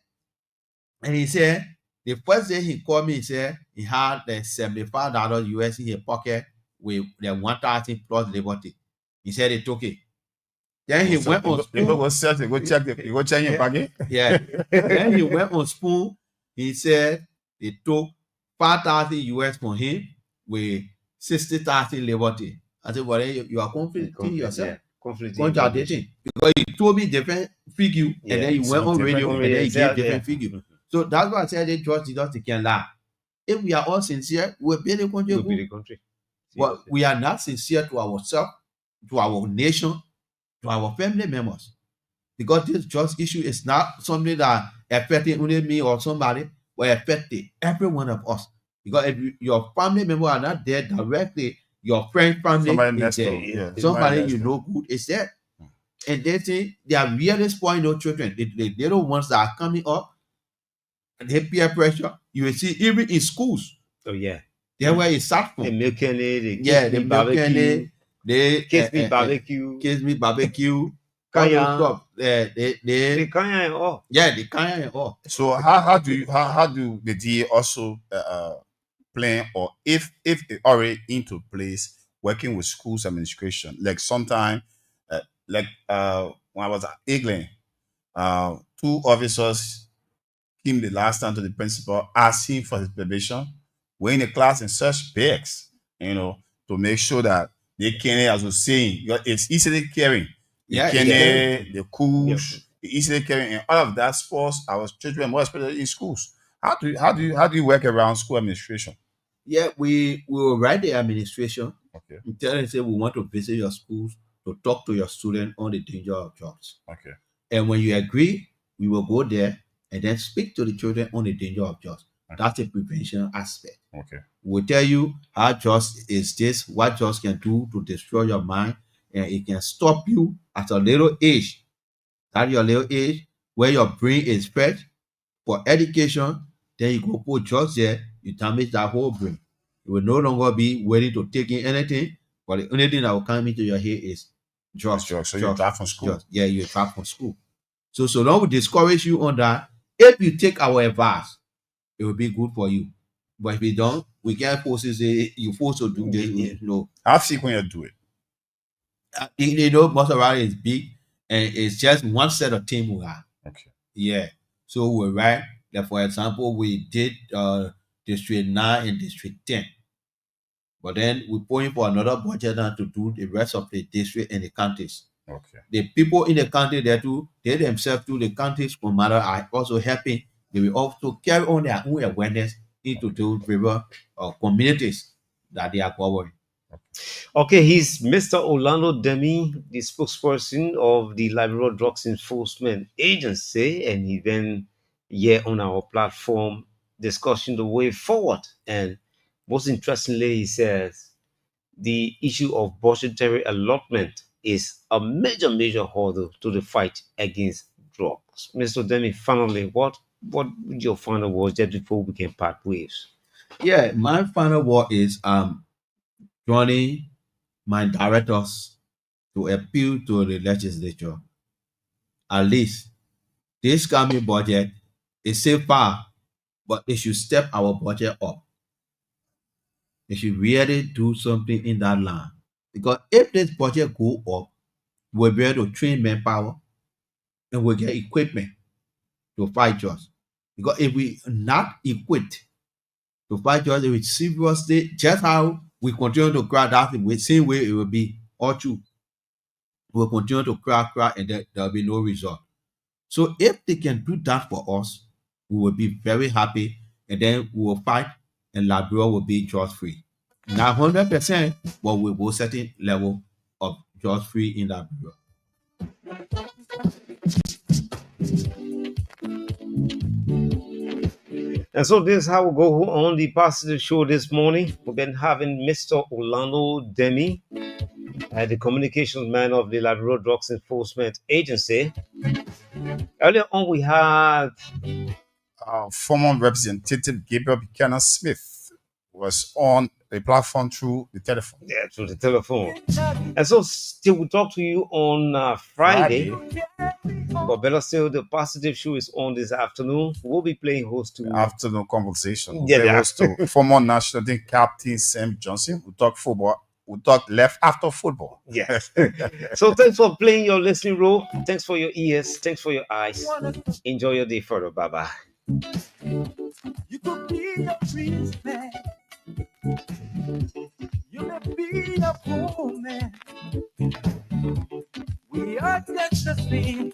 and he said, the first day he called me, he said he had the $75 US in his pocket with the 1,000 plus liberty. He said he took it. Then he went on spoon. Go search it, go check it, go check your pocket. Yeah. Then he went on spoon. He said they took 5,000 US from him with 60,000 liberty. I said, well, you are conflicting yourself. Yeah. Contradicting. Because he told me different figure and then he went on radio and then he gave different figure. So that's why I said they just can lie. If we are all sincere, we'll be the country. We'll be the country. But we are not sincere to ourselves, to our nation, to our family members. Because this just issue is not something that affecting only me or somebody, but affecting every one of us. Because if your family members are not there directly, your friend family is there. Somebody you know good is there. And they say they are really spoiling those children. The little ones that are coming up, and they peer pressure. You will see even in schools. Oh yeah. That's where it starts from. The milking it, the barbecue. Kiss me barbecue. Kiss me barbecue. Kaya. The kaya and all. Yeah, the kaya and all. So how do the DA also plan, or if it already into place, working with schools administration? Like sometime, when I was at England, 2 officers came the last time to the principal, asking for his permission. We're in the class and search bags, to make sure that they can, as we're saying, it's easily carrying. The cools, easily carrying, and all of that sports our children, more especially in schools. How do you work around school administration? Yeah, we will write the administration. Okay. And tell them, say we want to visit your schools to talk to your students on the danger of drugs. Okay. And when you agree, we will go there and then speak to the children on the danger of drugs. Okay. That's a prevention aspect. Okay. We'll tell you how drugs is this, what drugs can do to destroy your mind, and it can stop you at a little age. At your little age, where your brain is fed for education, then you go put drugs there, you damage that whole brain. You will no longer be willing to take in anything, but the only thing that will come into your head is drugs. So you drop from school. Drugs. Yeah, you drop from school. So long we discourage you on that. If you take our advice, it will be good for you. But if you don't, we can't force you, say you forced to do this. No. How frequent you do it? Most of our is big, and it's just one set of team we have. Okay. Yeah. So we're right. Like for example, we did District 9 and District 10. But then we're going for another budget now to do the rest of the district and the counties. Okay. The people in the county there too, they themselves do the counties for matter are also helping. They will also carry on their own awareness into those river communities that they are covering. Okay, he's Mr. Orlando Demi, the spokesperson of the Liberal Drugs Enforcement Agency, and he then here on our platform discussing the way forward. And most interestingly, he says the issue of budgetary allotment is a major hurdle to the fight against drugs. Mr. Demi, finally, what would your final words just before we can part ways? Yeah, my final word is joining my directors to appeal to the legislature. At least this coming budget is so far, but they should step our budget up. They should really do something in that line. Because if this budget go up, we'll be able to train manpower and we'll get equipment to fight drugs. Because if we not equipped to fight drugs, we seriously, just how we continue to cry that the same way it will be all true. We'll continue to cry, and there will be no result. So if they can do that for us, we will be very happy, and then we will fight, and Liberia will be drugs free. Not 100%, but we will certain level of drugs free in Liberia. And so this is how we go on the positive show this morning. We've been having Mr. Orlando Demi, the communications man of the Labrador Drugs Enforcement Agency. Earlier on, we had former Representative Gabriel Buchanan Smith was on the platform through the telephone. Yeah, through the telephone. And so still we talk to you on Friday. But better still, the positive show is on this afternoon. We'll be playing host to afternoon conversation. Yeah, Play host to former national team captain Sam Johnson. We talk football. We talk left after football. Yes. So thanks for playing your listening role. Thanks for your ears. Thanks for your eyes. Enjoy your day further. Bye bye. You could be a priest man. You may be a poor man. We are just the same.